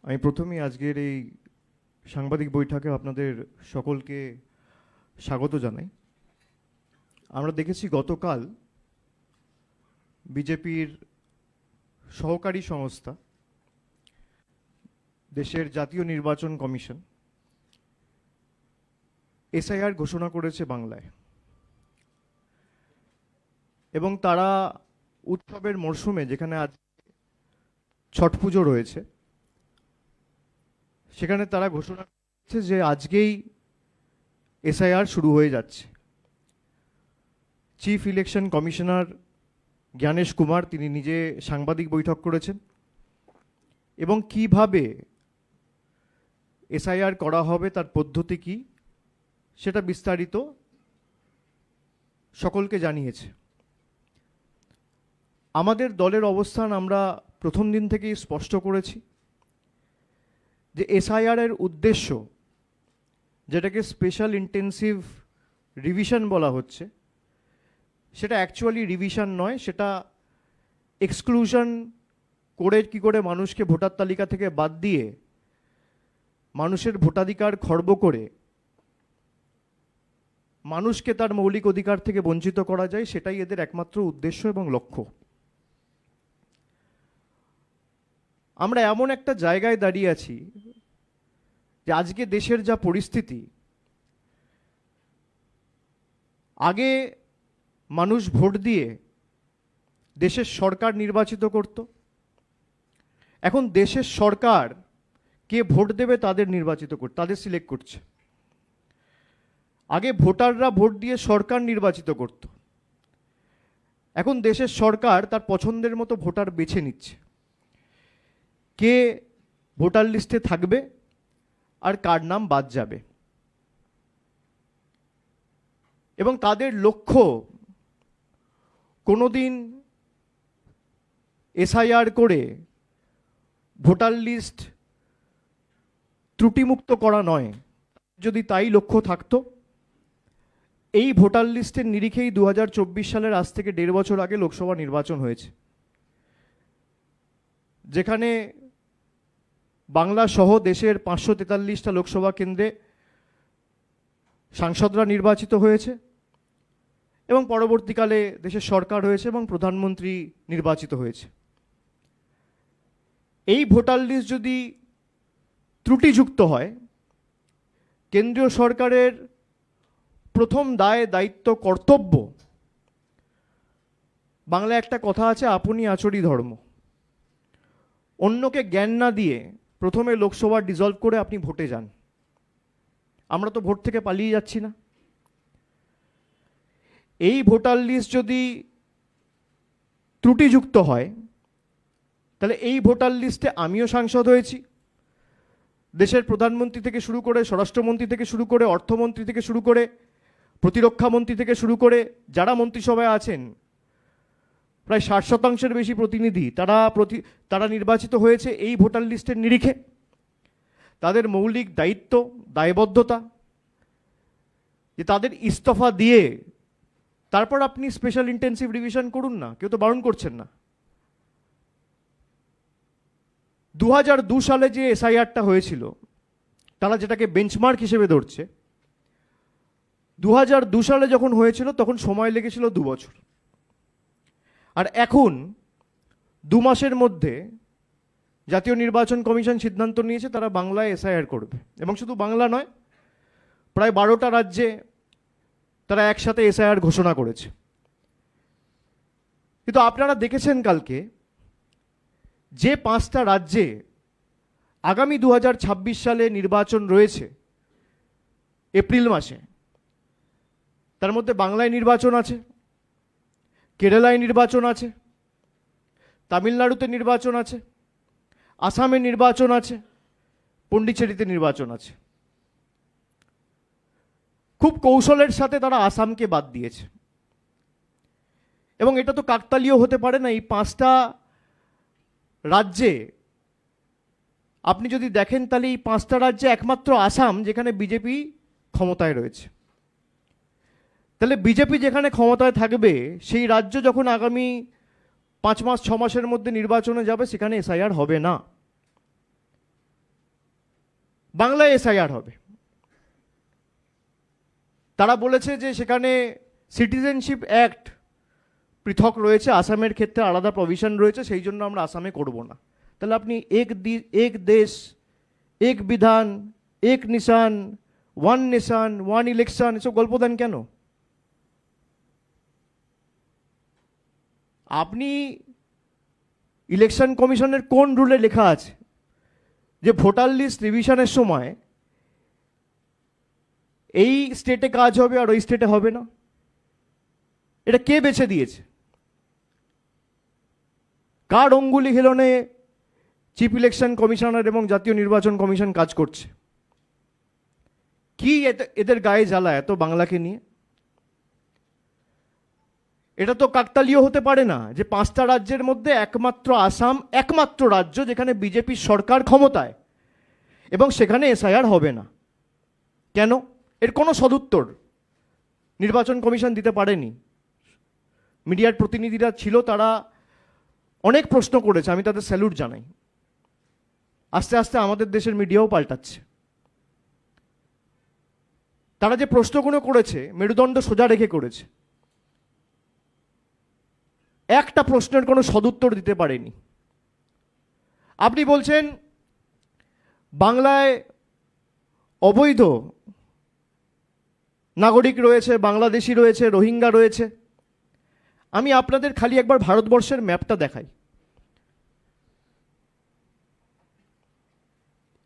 আমি প্রথমেই আজকের এই সাংবাদিক বৈঠকে আপনাদের সকলকে স্বাগত জানাই। আমরা দেখেছি গতকাল বিজেপির সহকারী সংস্থা দেশের জাতীয় নির্বাচন কমিশন এসআইআর ঘোষণা করেছে বাংলায়, এবং তারা উৎসবের মরশুমে, যেখানে আজ ছট পুজো রয়েছে, সেখানে তারা ঘোষণা করেছে যে আজকেই এসআইআর শুরু হয়ে যাচ্ছে। Chief election commissioner Gyanesh Kumar তিনি নিজে সাংবাদিক বৈঠক করেছেন এবং কিভাবে এসআইআর করা হবে, তার পদ্ধতি কি, সেটা বিস্তারিত সকলকে জানিয়েছে। আমাদের দলের অবস্থান আমরা প্রথম দিন থেকেই স্পষ্ট করেছি যে এসআইআর এর উদ্দেশ্য, যেটাকে স্পেশাল ইন্টেন্সিভ রিভিশন বলা হচ্ছে, সেটা অ্যাকচুয়ালি রিভিশন নয়, সেটা এক্সক্লুশন করে কি করে মানুষকে ভোটার তালিকা থেকে বাদ দিয়ে মানুষের ভোটাধিকার খর্ব করে মানুষকে তার মৌলিক অধিকার থেকে বঞ্চিত করা যায়, সেটাই এদের একমাত্র উদ্দেশ্য এবং লক্ষ্য। আমরা এমন একটা জায়গায় দাঁড়িয়ে আছি যে আজকে দেশের যা পরিস্থিতি, আগে মানুষ ভোট দিয়ে দেশের সরকার নির্বাচিত করত, এখন দেশের সরকার কে ভোট দেবে তাদের নির্বাচিত করছে, তাদের সিলেক্ট করছে। আগে ভোটাররা ভোট দিয়ে সরকার নির্বাচিত করত, এখন দেশের সরকার তার পছন্দের মতো ভোটার বেছে নিচ্ছে কে ভোটার লিস্টে থাকবে আর কার নাম বাদ যাবে। এবং তাদের লক্ষ্য কোনোদিন এসআইআর করে ভোটার লিস্ট ত্রুটিমুক্ত করা নয়। যদি তাই লক্ষ্য থাকতো, এই ভোটার লিস্টের নিরিখেই 2024 সালের আজ থেকে 1.5 বছর আগে লোকসভা নির্বাচন হয়েছে, যেখানে বাংলা সহ দেশের 543টা লোকসভা কেন্দ্রে সাংসদরা নির্বাচিত হয়েছে এবং পরবর্তীকালে দেশের সরকার হয়েছে এবং প্রধানমন্ত্রী নির্বাচিত হয়েছে। এই ভোটার লিস্ট যদি ত্রুটিযুক্ত হয়, কেন্দ্রীয় সরকারের প্রথম দায়, দায়িত্ব, কর্তব্য, বাংলায় একটা কথা আছে, আপনি আচরি ধর্ম। অন্যকে জ্ঞান না দিয়ে প্রথমে লোকসভা ডিসলভ করে আপনি ভোটে যান। আমরা তো ভোট থেকে পালিয়ে যাচ্ছি না। এই ভোটার লিস্ট যদি ত্রুটিযুক্ত হয়, তাহলে এই ভোটার লিস্টে আমিও সাংসদ হয়েছি, দেশের প্রধানমন্ত্রী থেকে শুরু করে, স্বরাষ্ট্রমন্ত্রী থেকে শুরু করে, অর্থমন্ত্রী থেকে শুরু করে, প্রতিরক্ষা মন্ত্রী থেকে শুরু করে যারা মন্ত্রিসভায় আছেন, প্রায় 60% বেশি প্রতিনিধি, তারা নির্বাচিত হয়েছে এই ভোটার লিস্টের নিরিখে। তাদের মৌলিক দায়িত্ব, দায়বদ্ধতা যে তাদের ইস্তফা দিয়ে তারপর আপনি স্পেশাল ইন্টেন্সিভ রিভিশন করুন না, কেউ তো বারণ করছেন না। 2002 সালে যে এসআইআরটা হয়েছিল, তারা যেটাকে বেঞ্চমার্ক হিসেবে ধরছে, 2002 সালে যখন হয়েছিল তখন সময় লেগেছিল 2 বছর, আর এখন 2 মাসের মধ্যে জাতীয় নির্বাচন কমিশন সিদ্ধান্ত নিয়েছে তারা বাংলায় এসআইআর করবে। এবং শুধু বাংলা নয়, প্রায় 12টা রাজ্যে তারা একসাথে এসআইআর ঘোষণা করেছে। কিন্তু আপনারা দেখেছেন কালকে যে 5টা রাজ্যে আগামী 2026 সালে নির্বাচন রয়েছে এপ্রিল মাসে, তার মধ্যে বাংলায় নির্বাচন আছে, কেরালায় নির্বাচন আছে, তামিলনাড়ুতে নির্বাচন আছে, আসামে নির্বাচন আছে, পন্ডিচেরিতে নির্বাচন আছে। খুব কৌশলের সাথে তারা আসামকে বাদ দিয়েছে। এবং এটা তো কাকতালীয় হতে পারে না। এই 5টা রাজ্যে আপনি যদি দেখেন, তাহলে এই 5টা রাজ্যে একমাত্র আসাম যেখানে বিজেপি ক্ষমতায় রয়েছে। তাহলে বিজেপি যেখানে ক্ষমতায় থাকবে, সেই রাজ্য যখন আগামী 5 মাস 6 মাসের মধ্যে নির্বাচনে যাবে, সেখানে এসআইআর হবে না। বাংলায় এসআইআর হবে। তারা বলেছে যে সেখানে সিটিজেনশিপ অ্যাক্ট পৃথক রয়েছে, আসামের ক্ষেত্রে আলাদা প্রভিশন রয়েছে, সেই জন্য আমরা আসামে করব না। তাহলে আপনি এক দেশ এক বিধান এক নিশান, ওয়ান নেশন ওয়ান ইলেকশন এসব গল্প দেন কেন? আপনি ইলেকশন কমিশনের কোন রুলে লেখা আছে যে ভোটার লিস্ট রিভিশনের সময় এই স্টেটে কাজ হবে আর ওই স্টেটে হবে না? এটা কে বেছে দিয়েছে? কার অঙ্গুলি হিলনে চিফ ইলেকশন কমিশনার এবং জাতীয় নির্বাচন কমিশন কাজ করছে? কি এদের গায়ে জ্বালা এত বাংলাকে নিয়ে? এটা তো কাকতালীয় হতে পারে না যে 5টা রাজ্যের মধ্যে একমাত্র আসাম একমাত্র রাজ্য যেখানে বিজেপির সরকার ক্ষমতায়, এবং সেখানে এসআইআর হবে না। কেন? এর কোনো সদুত্তর নির্বাচন কমিশন দিতে পারেনি। মিডিয়ার প্রতিনিধিরা ছিল, তারা অনেক প্রশ্ন করেছে, আমি তাদের স্যালুট জানাই। আস্তে আস্তে আমাদের দেশের মিডিয়াও পাল্টাচ্ছে। তারা যে প্রশ্নগুলো করেছে মেরুদণ্ড সোজা রেখে করেছে, একটা প্রশ্নের কোনো সদুত্তর দিতে পারেনি। আপনি বলছেন বাংলায় অবৈধ নাগরিক রয়েছে, বাংলাদেশি রয়েছে, রোহিঙ্গা রয়েছে। আমি আপনাদের খালি একবার ভারতবর্ষের ম্যাপটা দেখাই।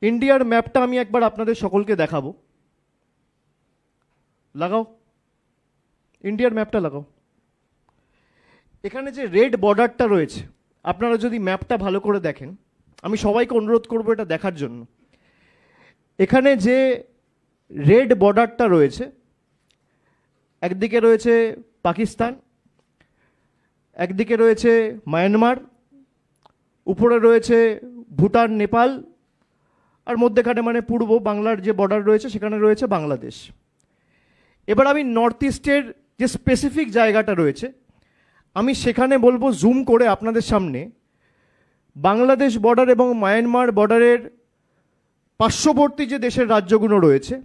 ইন্ডিয়ার ম্যাপটা আমি একবার আপনাদের সকলকে দেখাবো। লাগাও, ইন্ডিয়ার ম্যাপটা লাগাও। এখানে যে রেড বর্ডারটা রয়েছে, আপনারা যদি ম্যাপটা ভালো করে দেখেন, আমি সবাইকে অনুরোধ করবো এটা দেখার জন্য। এখানে যে রেড বর্ডারটা রয়েছে, একদিকে রয়েছে পাকিস্তান, একদিকে রয়েছে মায়ানমার, উপরে রয়েছে ভুটান, নেপাল, আর মধ্যেখানে মানে পূর্ব বাংলার যে বর্ডার রয়েছে সেখানে রয়েছে বাংলাদেশ। এবার আমি নর্থ ইস্টের যে স্পেসিফিক জায়গাটা রয়েছে আমি সেখানে বলবো জুম করে আপনাদের সামনে বাংলাদেশ বর্ডার এবং মায়ানমার বর্ডারের পার্শ্ববর্তী যে দেশের রাজ্যগুলো রয়েছে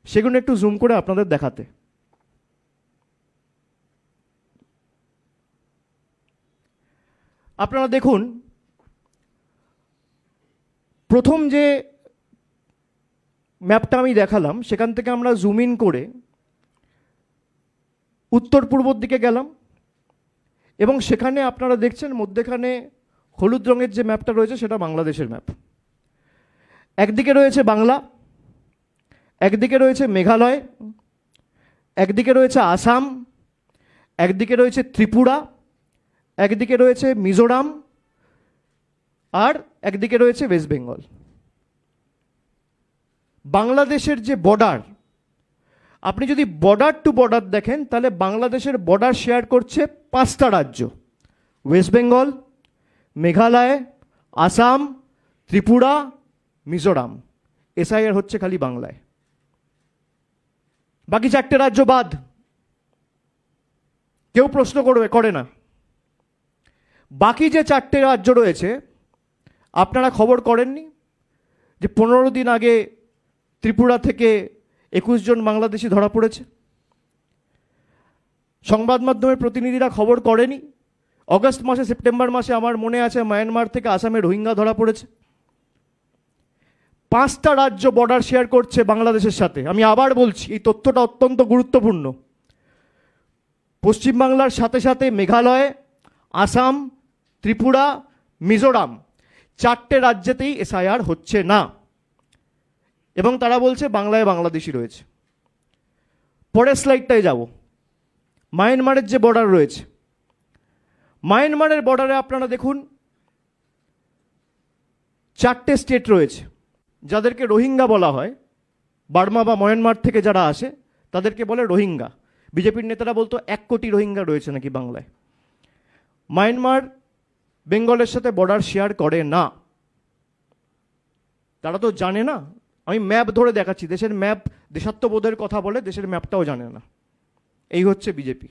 সেগুলো একটু জুম করে আপনাদের দেখাতে। আপনারা দেখুন, প্রথম যে ম্যাপটা আমি দেখালাম সেখান থেকে আমরা জুম ইন করে উত্তর পূর্বর দিকে গেলাম, এবং সেখানে আপনারা দেখছেন মধ্যেখানে হলুদ রঙের যে ম্যাপটা রয়েছে সেটা বাংলাদেশের ম্যাপ। একদিকে রয়েছে বাংলা, একদিকে রয়েছে মেঘালয়, একদিকে রয়েছে আসাম, একদিকে রয়েছে ত্রিপুরা, একদিকে রয়েছে মিজোরাম, আর একদিকে রয়েছে ওয়েস্ট বেঙ্গল। বাংলাদেশের যে বর্ডার, আপনি যদি বর্ডার টু বর্ডার দেখেন তাহলে বাংলাদেশের বর্ডার শেয়ার করছে 5টা রাজ্য: ওয়েস্ট বেঙ্গল, মেঘালয়, আসাম, ত্রিপুরা, মিজোরাম। এসআইআর হচ্ছে খালি বাংলায়, বাকি 4টে রাজ্য বাদ। কেউ প্রশ্ন করে না। বাকি যে 4টে রাজ্য রয়েছে আপনারা খবর করেননি যে 15 দিন আগে ত্রিপুরা থেকে 21 জন বাংলাদেশি ধরা পড়েছে? সংবাদ মাধ্যমের প্রতিনিধিরা খবর করেনি অগস্ট মাসে, সেপ্টেম্বর মাসে আমার মনে আছে মায়ানমার থেকে আসামে রোহিঙ্গা ধরা পড়েছে? 5টা রাজ্য বর্ডার শেয়ার করছে বাংলাদেশের সাথে। আমি আবার বলছি, এই তথ্যটা অত্যন্ত গুরুত্বপূর্ণ। পশ্চিমবাংলার সাথে সাথে মেঘালয়, আসাম, ত্রিপুরা, মিজোরাম 4টে রাজ্যেতেই এসআইআর হচ্ছে না, এবং তারা বলছে বাংলায় বাংলাদেশি রয়েছে। পরের স্লাইডটায় যাব। মায়ানমারের যে বর্ডার রয়েছে, মায়ানমারের বর্ডারে আপনারা দেখুন 4টে স্টেট রয়েছে যাদেরকে রোহিঙ্গা বলা হয়। বার্মা বা মায়ানমার থেকে যারা আসে তাদেরকে বলে রোহিঙ্গা। বিজেপির নেতারা বলতো 1 কোটি রোহিঙ্গা রয়েছে নাকি বাংলায়। মায়ানমার বেঙ্গলের সাথে বর্ডার শেয়ার করে না, তারা তো জানে না। আমি ম্যাপ ধরে দেখাচ্ছি, দেশের ম্যাপ দেশাত্মবোধের কথা বলে, দেশের ম্যাপটাও জানে না। এই হচ্ছে বিজেপি।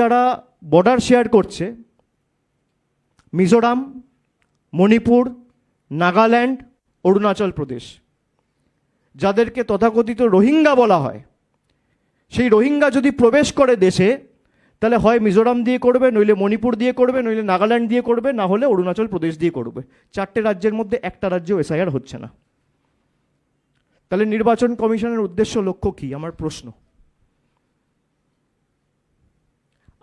যারা বর্ডার শেয়ার করছে মিজোরাম, মণিপুর, নাগাল্যান্ড, অরুণাচল প্রদেশ, যাদেরকে তথাকথিত রোহিঙ্গা বলা হয়, সেই রোহিঙ্গা যদি প্রবেশ করে দেশে, তাহলে হয় মিজোরাম দিয়ে করবে, নইলে মণিপুর দিয়ে করবে, নইলে নাগাল্যান্ড দিয়ে করবে, না হলে অরুণাচল প্রদেশ দিয়ে করবে। 4টে রাজ্যের মধ্যে একটা রাজ্যেও এসআইআর হচ্ছে না। তাহলে নির্বাচন কমিশনের উদ্দেশ্য লক্ষ্য কি, আমার প্রশ্ন।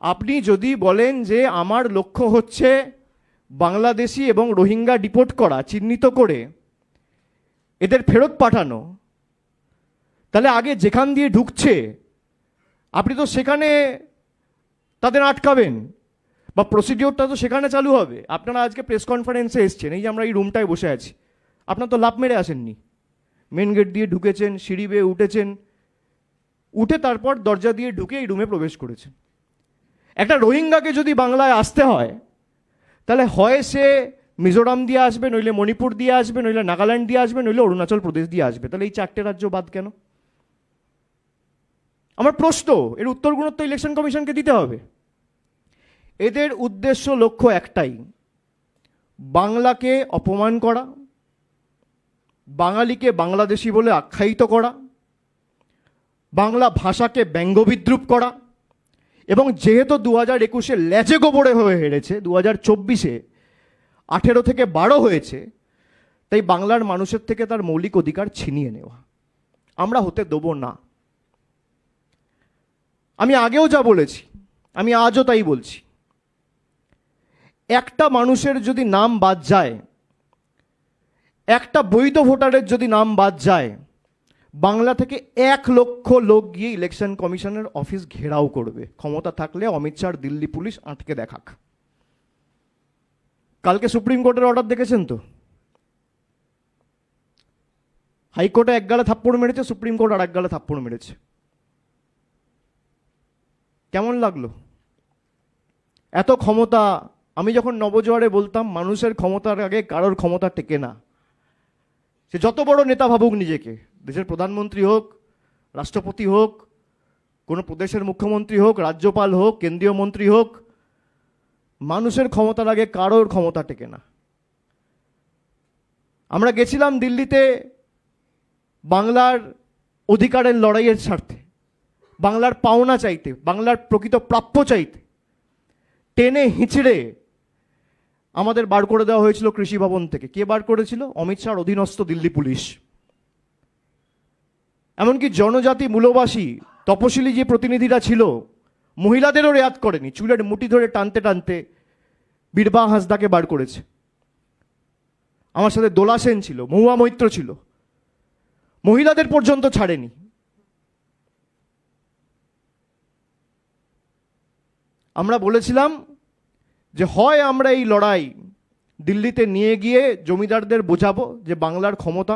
আপনি যদি বলেন যে আমার লক্ষ্য হচ্ছে বাংলাদেশি এবং রোহিঙ্গা ডিপোর্ট করা, চিহ্নিত করে এদের ফেরত পাঠানো, তাহলে আগে যেখান দিয়ে ঢুকছে আপনি তো সেখানে তাদের আটকাবেন, বা প্রসিডিওরটা তো সেখানে চালু হবে। আপনারা আজকে প্রেস কনফারেন্সে এসছেন, এই যে আমরা এই রুমটায় বসে আছি, আপনারা তো লাফ মেরে আসেননি, মেন গেট দিয়ে ঢুকেছেন, সিঁড়ি বেয়ে উঠেছেন, উঠে তারপর দরজা দিয়ে ঢুকে এই রুমে প্রবেশ করেছেন। একটা রোহিঙ্গাকে যদি বাংলায় আসতে হয়, তাহলে হয় সে মিজোরাম দিয়ে আসবে, নইলে মণিপুর দিয়ে আসবে, নইলে নাগাল্যান্ড দিয়ে আসবে, নইলে অরুণাচল প্রদেশ দিয়ে আসবে। তাহলে এই 4টে রাজ্য বাদ কেন? আমার প্রশ্ন, এর উত্তরগুলো তো ইলেকশন কমিশনকে দিতে হবে। এদের উদ্দেশ্য লক্ষ্য একটাই, বাংলাকে অপমান করা, বাঙালিকে বাংলাদেশি বলে আখ্যায়িত করা, বাংলা ভাষাকে ব্যঙ্গবিদ্রুপ করা, এবং যেহেতু 2021-এ ল্যাজে গোবরে হয়ে হেরেছে, 2024-এ 18 থেকে 12 হয়েছে, তাই বাংলার মানুষের থেকে তার মৌলিক অধিকার ছিনিয়ে নেওয়া আমরা হতে দেব না। আমি আগেও যা বলেছি, আমি আজও তাই বলছি, একটা মানুষের যদি নাম বাদ যায়, একটা বৈধ ভোটারের যদি নাম বাদ যায়, বাংলা থেকে 1 লক্ষ লোক গিয়ে ইলেকশন কমিশনের অফিস ঘেরাও করবে। ক্ষমতা থাকলে অমিত শাহ দিল্লি পুলিশ আটকে দেখাক। কালকে সুপ্রিম কোর্টের অর্ডার দেখেছেন তো, হাইকোর্টে এক গালে থাপ্পড় মেরেছে, সুপ্রিম কোর্ট আর এক গালে থাপ্পড় মেরেছে। কেমন লাগলো? এত ক্ষমতা। আমি যখন নবজোয়ারে বলতাম মানুষের ক্ষমতার আগে কারোর ক্ষমতা টেকে না, সে যত বড় নেতা ভাবুক নিজেকে, দেশের প্রধানমন্ত্রী হোক, রাষ্ট্রপতি হোক, কোনো প্রদেশের মুখ্যমন্ত্রী হোক, রাজ্যপাল হোক, কেন্দ্রীয় মন্ত্রী হোক, মানুষের ক্ষমতার আগে কারোর ক্ষমতা টেকে না। আমরা গেছিলাম দিল্লিতে বাংলার অধিকারের লড়াইয়ের স্বার্থে, বাংলার পাওনা চাইতে, বাংলার প্রকৃত প্রাপ্য চাইতে। টেনে হিঁচড়ে আমাদের বার করে দেওয়া হয়েছিল কৃষি ভবন থেকে। কে বার করেছিল? অমিত শাহর অধীনস্থ দিল্লি পুলিশ। এমনকি জনজাতি মূলবাসী তপশিলি যে প্রতিনিধিরা ছিল, মহিলাদেরও রেয়াত করেনি, চুলের মুঠি ধরে টানতে টানতে বীরবা হাঁসদাকে বার করেছে। আমার সাথে দোলা সেন ছিল, মহুয়া মৈত্র ছিল, মহিলাদের পর্যন্ত ছাড়েনি। আমরা বলেছিলাম যে হয় আমরা এই লড়াই দিল্লিতে নিয়ে গিয়ে জমিদারদের বোঝাবো যে বাংলার ক্ষমতা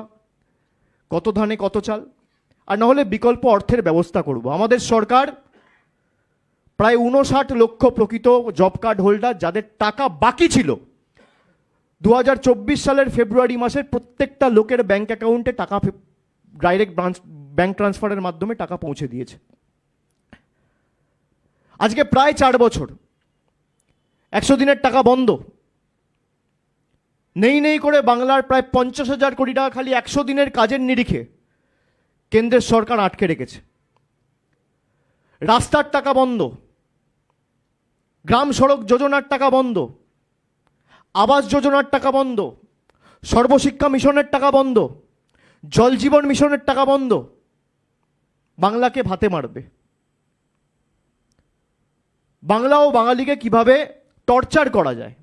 কত ধানে কত চাল, আর না হলে বিকল্প অর্থের ব্যবস্থা করব। আমাদের সরকার প্রায় 59 লক্ষ প্রকৃত জব কার্ড হোল্ডার, যাদের টাকা বাকি ছিল 2024 সালের ফেব্রুয়ারি মাসের, প্রত্যেকটা লোকের ব্যাংক অ্যাকাউন্টে টাকা ডাইরেক্ট ব্যাংক ট্রান্সফারের মাধ্যমে টাকা পৌঁছে দিয়েছে। আজকে প্রায় 4 বছর 100 দিনের টাকা বন্ধ। নেই করে বাংলার প্রায় 50,000 কোটি টাকা খালি 100 দিনের কাজের নিরিখে কেন্দ্রের সরকার আটকে রেখেছে। রাস্তার টাকা বন্ধ, গ্রাম সড়ক যোজনার টাকা বন্ধ, আবাস যোজনার টাকা বন্ধ, সর্বশিক্ষা মিশনের টাকা বন্ধ, জল জীবন মিশনের টাকা বন্ধ। বাংলাকে ভাতে মারবে, বাংলা ও বাঙালিকে কিভাবে টর্চার করা যায়।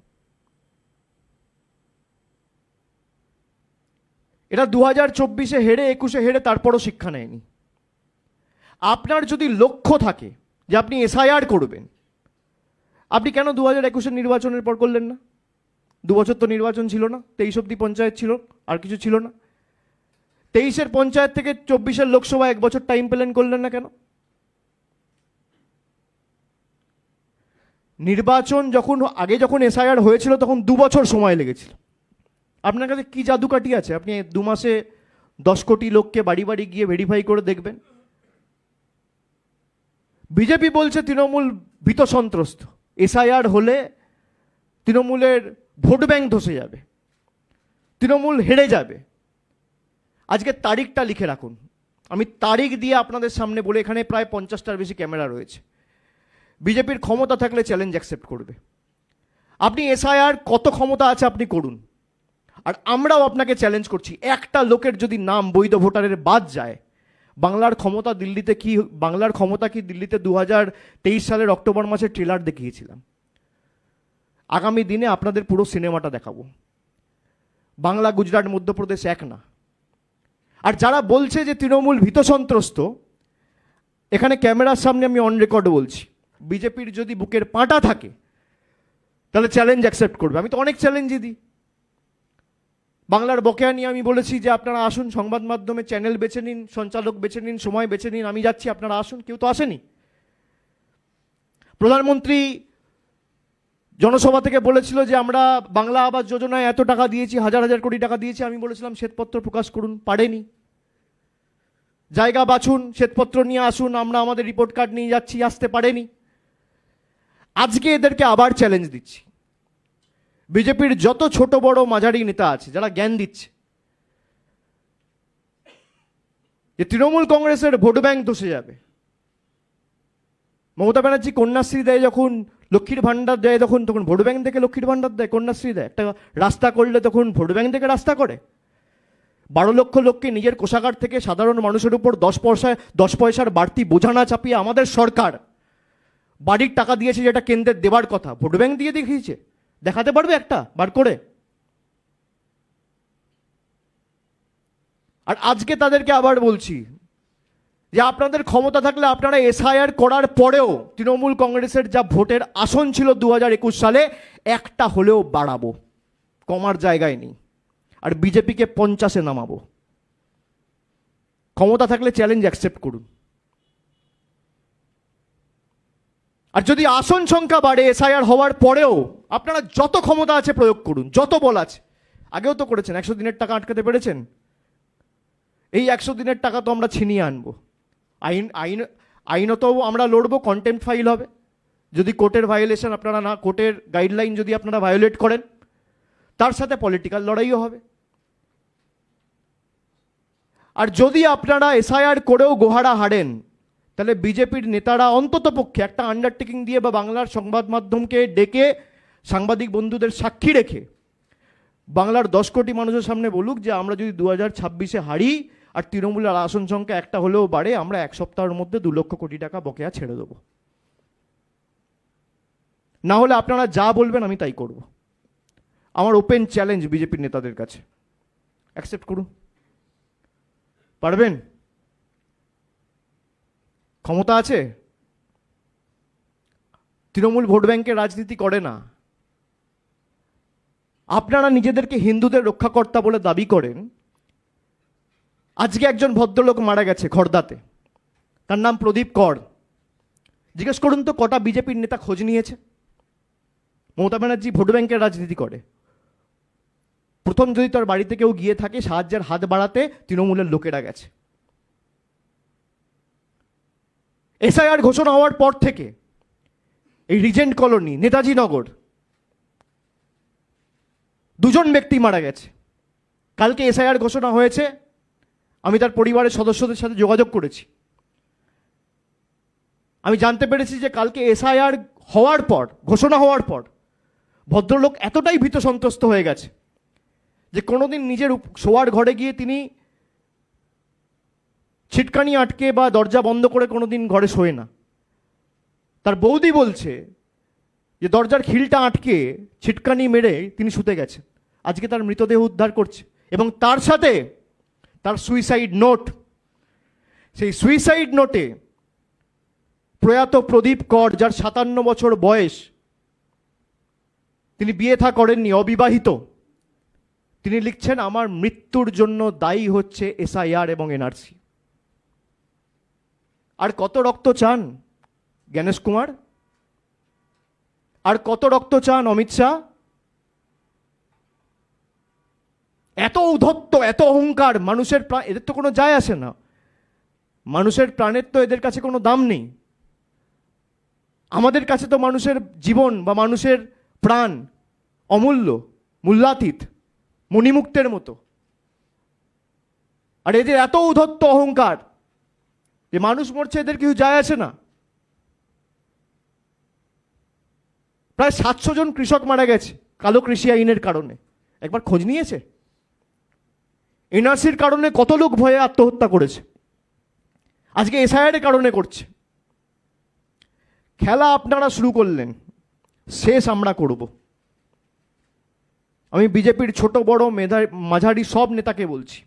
এটা 2024-এ হেরে, 21-এ হেরে, তারপরও শিক্ষা নেয়নি। আপনার যদি লক্ষ্য থাকে যে আপনি এসআইআর করবেন, আপনি কেন 2021-এর নির্বাচনের পর করলেন না? 2 বছর তো নির্বাচন ছিল না, 23 অব্দি পঞ্চায়েত ছিল, আর কিছু ছিল না। 23-এর পঞ্চায়েত থেকে 24-এর লোকসভা 1 বছর টাইম পেলেন, করলেন না কেন? নির্বাচন যখন এসআইআর হয়েছিল তখন 2 বছর সময় লেগেছিল। আপনার কাছে কি জাদু কাঠি আছে? আপনি 2 মাসে 10 কোটি লোককে বাড়ি বাড়ি গিয়ে ভেরিফাই করে দেখবেন? বিজেপি বলছে তৃণমূল ভীত সন্ত্রস্ত, এসআইআর হলে তৃণমূলের ভোট ব্যাংক ধসে যাবে। তৃণমূল হেরে যাবে, আজকে তারিখটা লিখে রাখুন। আমি তারিখ দিয়ে আপনাদের সামনে বলে, এখানে প্রায় 50টার বেশি ক্যামেরা রয়েছে। বিজেপির ক্ষমতা থাকলে চ্যালেঞ্জ অ্যাকসেপ্ট করবে। আপনি এসআইআর কত ক্ষমতা আছে আপনি করুন, আর আমরাও আপনাকে চ্যালেঞ্জ করছি, একটা লোকের যদি নাম বৈধ ভোটারের বাদ যায়, বাংলার ক্ষমতা কি দিল্লিতে 2023 সালের অক্টোবর মাসে ট্রেলার দেখিয়েছিলাম। আগামী দিনে আপনাদের পুরো সিনেমাটা দেখাবো। বাংলা, গুজরাট, মধ্যপ্রদেশ এক না। আর যারা বলছে যে তৃণমূল ভীত সন্ত্রস্ত, এখানে ক্যামেরার সামনে আমি অন রেকর্ড বলছি, বিজেপির যদি বুকের পাঁটা থাকে তাহলে চ্যালেঞ্জ অ্যাকসেপ্ট করবে। আমি তো অনেক চ্যালেঞ্জই দিই। বাংলার বকেয়া নিয়ে আমি বলেছি যে আপনারা আসুন, সংবাদ মাধ্যমে চ্যানেল বেছে নিন, সঞ্চালক বেছে নিন, সময় বেছে নিন, আমি যাচ্ছি, আপনারা আসুন। কেউ তো আসেনি। প্রধানমন্ত্রী জনসভা থেকে বলেছিল যে আমরা বাংলা আবাস যোজনায় এত টাকা দিয়েছি, হাজার হাজার কোটি টাকা দিয়েছি। আমি বলেছিলাম শ্বেতপত্র প্রকাশ করুন, পারেনি। জায়গা বাছুন, শ্বেতপত্র নিয়ে আসুন, আমরা আমাদের রিপোর্ট কার্ড নিয়ে যাচ্ছি, আসতে পারেনি। আজকে এদেরকে আবার চ্যালেঞ্জ দিচ্ছি। বিজেপির যত ছোট বড় মাঝারি নেতা আছে যারা জ্ঞান দিচ্ছে যে তৃণমূল কংগ্রেসের ভোট ব্যাংক ধসে যাবে। মমতা ব্যানার্জি কন্যাশ্রী দেয় যখন, লক্ষ্মীর ভাণ্ডার দেয় তখন ভোট ব্যাংক থেকে লক্ষ্মীর ভাণ্ডার দেয়, কন্যাশ্রী দেয়। একটা রাস্তা করলে তখন ভোট ব্যাংক থেকে রাস্তা করে। 12 লক্ষ লোককে নিজের কোষাগার থেকে সাধারণ মানুষের উপর 10 পয়সার বাড়তি বোঝা না চাপিয়ে আমাদের সরকার বাড়ির টাকা দিয়েছে, যেটা কেন্দ্রের দেবার কথা, ভোট ব্যাংক দিয়ে দেখিয়েছে। দেখাতে পারবে একটা বার করে? আর আজকে তাদেরকে আবার বলছি যে আপনাদের ক্ষমতা থাকলে আপনারা এসআইআর করার পরেও তৃণমূল কংগ্রেসের যা ভোটের আসন ছিল 2021 সালে, একটা হলেও বাড়াবো, কমার জায়গায় নেই। আর বিজেপিকে 50-এ নামাবো। ক্ষমতা থাকলে চ্যালেঞ্জ অ্যাকসেপ্ট করুন। আর যদি আসন সংখ্যা বাড়ে এসআইআর হওয়ার পরেও, আপনারা যত ক্ষমতা আছে প্রয়োগ করুন, যত বল আছে। আগেও তো করেছেন, 100 দিনের টাকা আটকাতে পেরেছেন। এই 100 দিনের টাকা তো আমরা ছিনিয়ে আনবো। আইনত আমরা লড়বো, কন্টেম্পট ফাইল হবে যদি কোর্টের ভায়োলেশন আপনারা না, কোর্টের গাইডলাইন যদি আপনারা ভায়োলেট করেন, তার সাথে পলিটিক্যাল লড়াইও হবে। আর যদি আপনারা এসআইআর করেও গোহারা হারেন, তাহলে বিজেপির নেতারা অন্তত পক্ষে একটা আন্ডারটেকিং দিয়ে বা বাংলার সংবাদ মাধ্যমকে ডেকে সাংবাদিক বন্ধুদের সাক্ষী রেখে বাংলার 10 কোটি মানুষের সামনে বলুক যে আমরা যদি 2026-এ হারি আর তৃণমূলের আসন সংখ্যা একটা হলেও বাড়ে, আমরা 1 সপ্তাহের মধ্যে 2 লক্ষ কোটি টাকা বকেয়া ছেড়ে দেবো। না হলে আপনারা যা বলবেন আমি তাই করব। আমার ওপেন চ্যালেঞ্জ বিজেপির নেতাদের কাছে, অ্যাকসেপ্ট করুন। পারবেন? ক্ষমতা আছে? তৃণমূল ভোট ব্যাংকের রাজনীতি করে না। আপনারা নিজেদেরকে হিন্দুদের রক্ষাকর্তা বলে দাবি করেন। আজকে একজন ভদ্রলোক মারা গেছে খড়দাতে, তার নাম প্রদীপ কর। জিজ্ঞেস করুন তো কটা বিজেপির নেতা খোঁজ নিয়েছে? মমতা ব্যানার্জি ভোট ব্যাংকের রাজনীতি করে। প্রথম যদি তার বাড়িতে কেউ গিয়ে থাকে সাহায্যের হাত বাড়াতে, তৃণমূলের লোকেরা গেছে। এসআইআর ঘোষণা হওয়ার পর থেকে এই রিজেন্ট কলোনি, নেতাজি নগর, 2 জন ব্যক্তি মারা গেছে। কালকে এসআইআর ঘোষণা হয়েছে, আমি তার পরিবারের সদস্যদের সাথে যোগাযোগ করেছি। আমি জানতে পেরেছি যে কালকে এসআইআর হওয়ার পর, ঘোষণা হওয়ার পর, ভদ্রলোক এতটাই ভীত সন্ত্রস্ত হয়ে গেছে যে কোনোদিন নিজের শোয়ার ঘরে গিয়ে তিনি ছিটকানি আটকে বা দরজা বন্ধ করে কোনোদিন ঘরে শোয় না। তার বৌদি বলছে যে দরজার খিলটা আটকে ছিটকানি মেরে তিনি শুতে গেছেন। আজকে তার মৃতদেহ উদ্ধার করছে এবং তার সাথে তার সুইসাইড নোট। সেই সুইসাইড নোটে প্রয়াত প্রদীপ কর, যার 57 বছর বয়স, তিনি বিয়ে থা করেননি, অবিবাহিত, তিনি লিখছেন আমার মৃত্যুর জন্য দায়ী হচ্ছে এসআইআর এবং এনআরসি। আর কত রক্ত চান জ্ঞানেশ কুমার? আর কত রক্ত চান অমিত শাহ? এত ঔদ্ধত্য, এত অহংকার, মানুষের প্রাণ, এদের তো কোনো যায় আসে না। মানুষের প্রাণের তো এদের কাছে কোনো দাম নেই। আমাদের কাছে তো মানুষের জীবন বা মানুষের প্রাণ অমূল্য, মূল্যাতীত। মণিমুক্তের মতো। আর এদের এত উদ্ধত্ত অহংকার যে মানুষ মরছে এদের কিছু যায় আসে না। প্রায় 700 জন কৃষক মারা গেছে কালো কৃষি আইনের কারণে, একবার খোঁজ নিয়েছে? এনআরসির কারণে কত লোক ভয়ে আত্মহত্যা করেছে, আজকে এসআইআর এর কারণে করছে। খেলা আপনারা শুরু করলেন, শেষ আমরা করব। আমি বিজেপির ছোট বড় মাঝারি সব নেতাকে বলছি,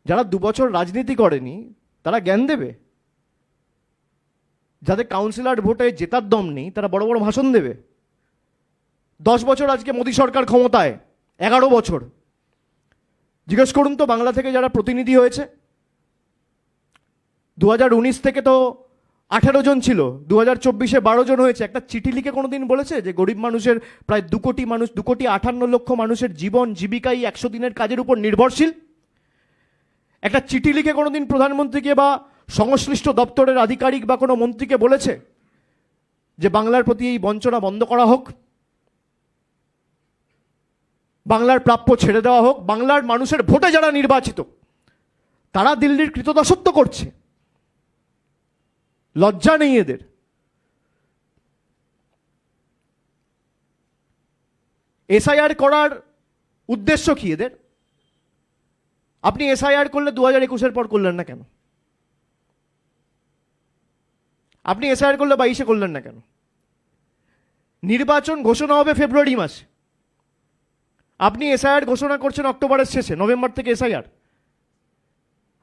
যারা 2 বছর রাজনীতি করেনি তারা জ্ঞান দেবে, যাদের কাউন্সিলর ভোটে জেতার দম নেই তারা বড় বড় ভাষণ দেবে। 10 বছর আজকে মোদী সরকার ক্ষমতায়, 11 বছর। জিজ্ঞেস করুন তো বাংলা থেকে যারা প্রতিনিধি হয়েছে, 2019 থেকে তো 18 জন ছিল, 2024-এ 12 জন হয়েছে। একটা চিঠি লিখে কোনোদিন বলেছে যে গরিব মানুষের প্রায় 2 কোটি মানুষ, 2,58,00,000 মানুষের জীবন জীবিকাই 100 দিনের কাজের উপর নির্ভরশীল? একটা চিঠি লিখে কোনোদিন প্রধানমন্ত্রীকে বা সংশ্লিষ্ট দপ্তরের আধিকারিক বা কোনো মন্ত্রীকে বলেছে যে বাংলার প্রতি এই বঞ্চনা বন্ধ করা হোক, বাংলার প্রাপ্য ছেড়ে দেওয়া হোক? বাংলার মানুষের ভোটে যারা নির্বাচিত তারা দিল্লির কৃতদাসত্ব করছে, লজ্জা নেই এদের। এসআইআর করার উদ্দেশ্য কি এদের? আপনি এসআইআর করলে 2021-এর পর করলেন না কেন? আপনি এসআইআর করলে 22-এ করলেন না কেন? নির্বাচন ঘোষণা হবে ফেব্রুয়ারি মাসে, আপনি এসআইআর ঘোষণা করছেন অক্টোবরের শেষে, নভেম্বর থেকে এসআইআর।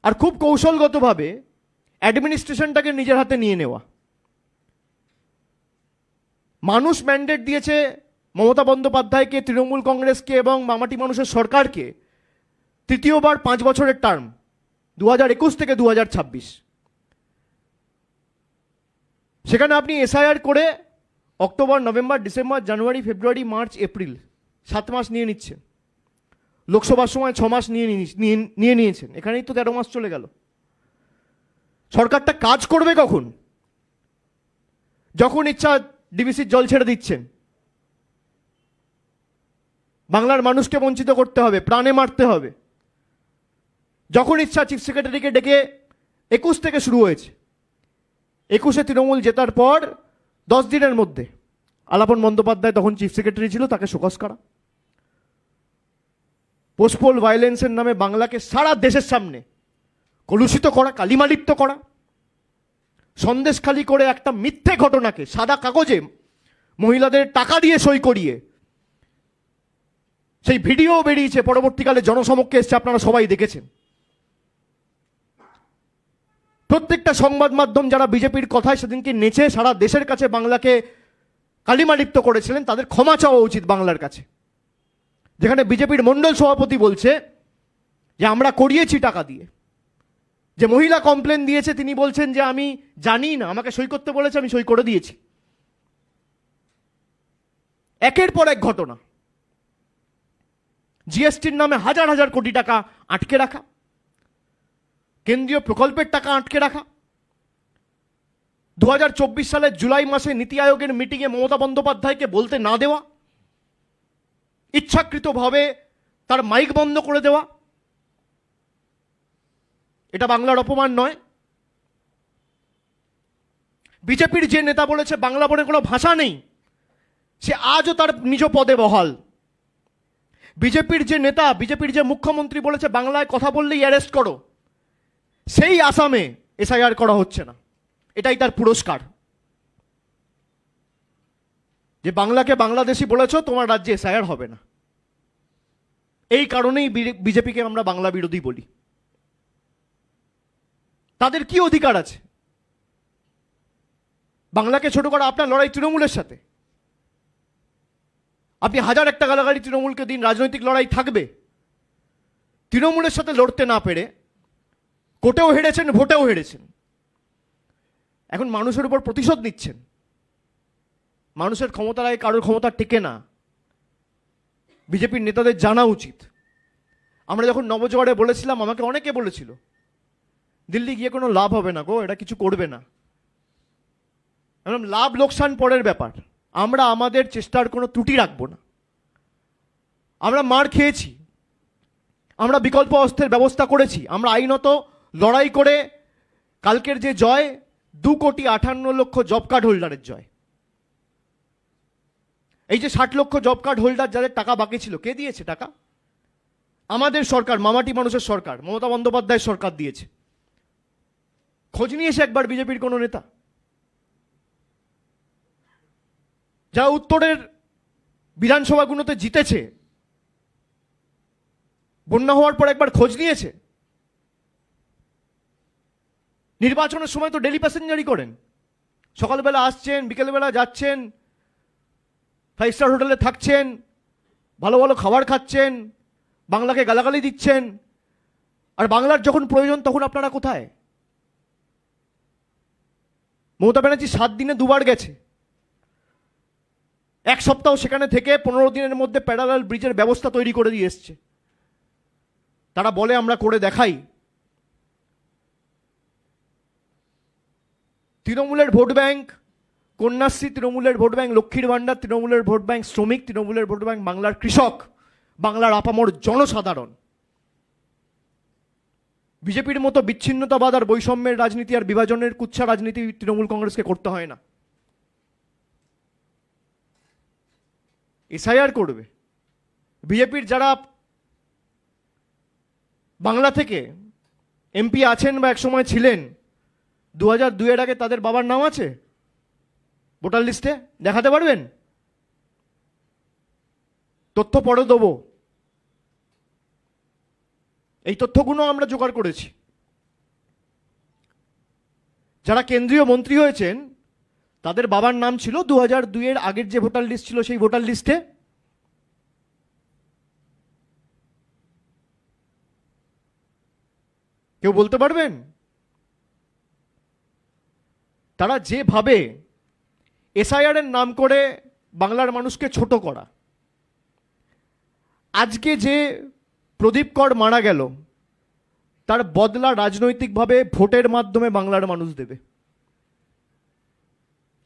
আর খুব কৌশলগতভাবে অ্যাডমিনিস্ট্রেশনটাকে নিজের হাতে নিয়ে নেওয়া। মানুষ ম্যান্ডেট দিয়েছে মমতা বন্দ্যোপাধ্যায়কে, তৃণমূল কংগ্রেসকে এবং মামাটি মানুষের সরকারকে তৃতীয়বার 5 বছরের টার্ম, 2021 থেকে 2026। সেখানে আপনি এসআইআর করে অক্টোবর, নভেম্বর, ডিসেম্বর, জানুয়ারি, ফেব্রুয়ারি, মার্চ, এপ্রিল 7 মাস নিয়ে নিচ্ছেন। লোকসভার সময় 6 মাস নিয়ে নিয়েছেন, এখানেই তো 13 মাস চলে গেল। সরকারটা কাজ করবে কখন? যখন ইচ্ছা ডিবিসির জল ছেড়ে দিচ্ছেন। বাংলার মানুষকে বঞ্চিত করতে হবে, প্রাণে মারতে হবে। যখন ইচ্ছা চিফ সেক্রেটারিকে ডেকে, 21 থেকে শুরু হয়েছে, 21-এ তৃণমূল জেতার পর 10 দিনের মধ্যে আলাপন বন্দ্যোপাধ্যায় তখন চিফ সেক্রেটারি ছিল, তাকে শোকজ করা। পোস্টপোল ভায়োলেন্সের নামে বাংলাকে সারা দেশের সামনে কলুষিত করা, কালিমালিপ্ত করা, সন্দেশখালি করে একটা মিথ্যে ঘটনাকে সাদা কাগজে মহিলাদের টাকা দিয়ে সই করিয়ে সেই ভিডিও বেরিয়েছে, পরবর্তীকালে জনসমক্ষে এসছে, আপনারা সবাই দেখেছেন। প্রত্যেকটা সংবাদ মাধ্যম যারা বিজেপির কথায় সেদিনকে নেচে সারা দেশের কাছে বাংলাকে কালিমালিপ্ত করেছিলেন, তাদের ক্ষমা চাওয়া উচিত বাংলার কাছে। যেখানে বিজেপির মণ্ডল সভাপতি বলছে যে আমরা করিয়েছি টাকা দিয়ে, যে মহিলা কমপ্লেন দিয়েছে তিনি বলছেন যে আমি জানি না, আমাকে সই করতে বলেছে, আমি সই করে দিয়েছি। একের পর এক ঘটনা। জিএসটির নামে হাজার হাজার কোটি টাকা আটকে রাখা, কেন্দ্রীয় প্রকল্পের টাকা আটকে রাখা। 2024 সালের জুলাই মাসে নীতি আয়োগের মিটিংয়ে মমতা বন্দ্যোপাধ্যায়কে বলতে না দেওয়া, ইচ্ছাকৃতভাবে তার মাইক বন্ধ করে দেওয়া, এটা বাংলার অপমান নয়? বিজেপির যে নেতা বলেছে বাংলা বলে কোনো ভাষা নেই, সে আজও তার নিজ পদে বহাল। বিজেপির যে নেতা, বিজেপির যে মুখ্যমন্ত্রী বলেছে বাংলায় কথা বললেই অ্যারেস্ট করো, সেই আসামে এসআইআর করা হচ্ছে না। এটাই তার পুরস্কার, যে বাংলাকে বাংলাদেশি বলেছ, তোমার রাজ্যে এসআইআর হবে না। এই কারণেই বিজেপিকে আমরা বাংলা বিরোধী বলি। তাদের কি অধিকার আছে বাংলাকে ছোট করা? আপনার লড়াই তৃণমূলের সাথে, আপনি হাজার একটা গালাগালি তৃণমূলকে দিন, রাজনৈতিক লড়াই থাকবে। তৃণমূলের সাথে লড়তে না পেরে কোর্টেও হেরেছেন, ভোটেও হেরেছেন, এখন মানুষের উপর প্রতিশোধ নিচ্ছেন। মানুষের ক্ষমতায় কারোর ক্ষমতা টেকে না, বিজেপির নেতাদের জানা উচিত। আমরা যখন নবজোয়ারে বলেছিলাম, আমাকে অনেকে বলেছিল দিল্লি গিয়ে কোনো লাভ হবে না গো, এটা কিছু করবে না। লাভ লোকসান পরের ব্যাপার, আমরা আমাদের চেষ্টার কোনো ত্রুটি রাখবো না। আমরা মার খেয়েছি, আমরা বিকল্প অস্ত্রের ব্যবস্থা করেছি, আমরা আইনত লড়াই করে কালকের যে জয় 2,58,00,000 জব কার্ড হোল্ডারের জয়। এই যে 60 লক্ষ জব কার্ড হোল্ডার যাদের টাকা বাকি ছিল, কে দিয়েছে টাকা? আমাদের সরকার, মামাটি মানুষের সরকার, মমতা বন্দ্যোপাধ্যায়ের সরকার দিয়েছে। খোঁজ নিয়েছে একবার বিজেপির কোনো নেতা? যারা উত্তরের বিধানসভাগুলোতে জিতেছে, বন্যা হওয়ার পর একবার খোঁজ নিয়েছে? নির্বাচনের সময় তো ডেলি প্যাসেঞ্জারই করেন, সকালবেলা আসছেন, বিকেলবেলা যাচ্ছেন, 5 স্টার হোটেলে থাকছেন, ভালো ভালো খাবার খাচ্ছেন, বাংলাকে গালাগালি দিচ্ছেন, আর বাংলার যখন প্রয়োজন তখন আপনারা কোথায়? মমতা ব্যানার্জি 7 দিনে 2বার গেছে, 1 সপ্তাহ সেখানে থেকে 15 দিনের মধ্যে প্যারালাল ব্রিজের ব্যবস্থা তৈরি করে দিয়ে এসছে। তারা বলে আমরা করে দেখাই। তৃণমূলের ভোট ব্যাংক কন্যাশ্রী, তৃণমূলের ভোট ব্যাংক লক্ষ্মীর ভাণ্ডার, তৃণমূলের ভোট ব্যাংক শ্রমিক, তৃণমূলের ভোট ব্যাংক বাংলার কৃষক, বাংলার আপামর জনসাধারণ। বিজেপির মতো বিচ্ছিন্নতাবাদ আর বৈষম্যের রাজনীতি আর বিভাজনের কুৎসা রাজনীতি তৃণমূল কংগ্রেসকে করতে হয় না। এসআইআর করবে। বিজেপির যারা বাংলা থেকে এমপি আছেন বা একসময় ছিলেন, 2002 আগে তাদের বাবার নাম আছে ভোটার লিস্টে? দেখাতে পারবেন? তথ্য পরে দেবো, এই তথ্যগুলো আমরা জোগাড় করেছি। যারা কেন্দ্রীয় মন্ত্রী হয়েছেন তাদের বাবার নাম ছিল 2002 আগের যে ভোটার লিস্ট ছিল সেই ভোটার লিস্টে। কেউ বলতে পারবেন? তারা যেভাবে এসআইআর এর নাম করে বাংলার মানুষকে ছোট করা, আজকে যে প্রদীপ কর মারা গেল তার বদলা রাজনৈতিকভাবে ভোটের মাধ্যমে বাংলার মানুষ দেবে।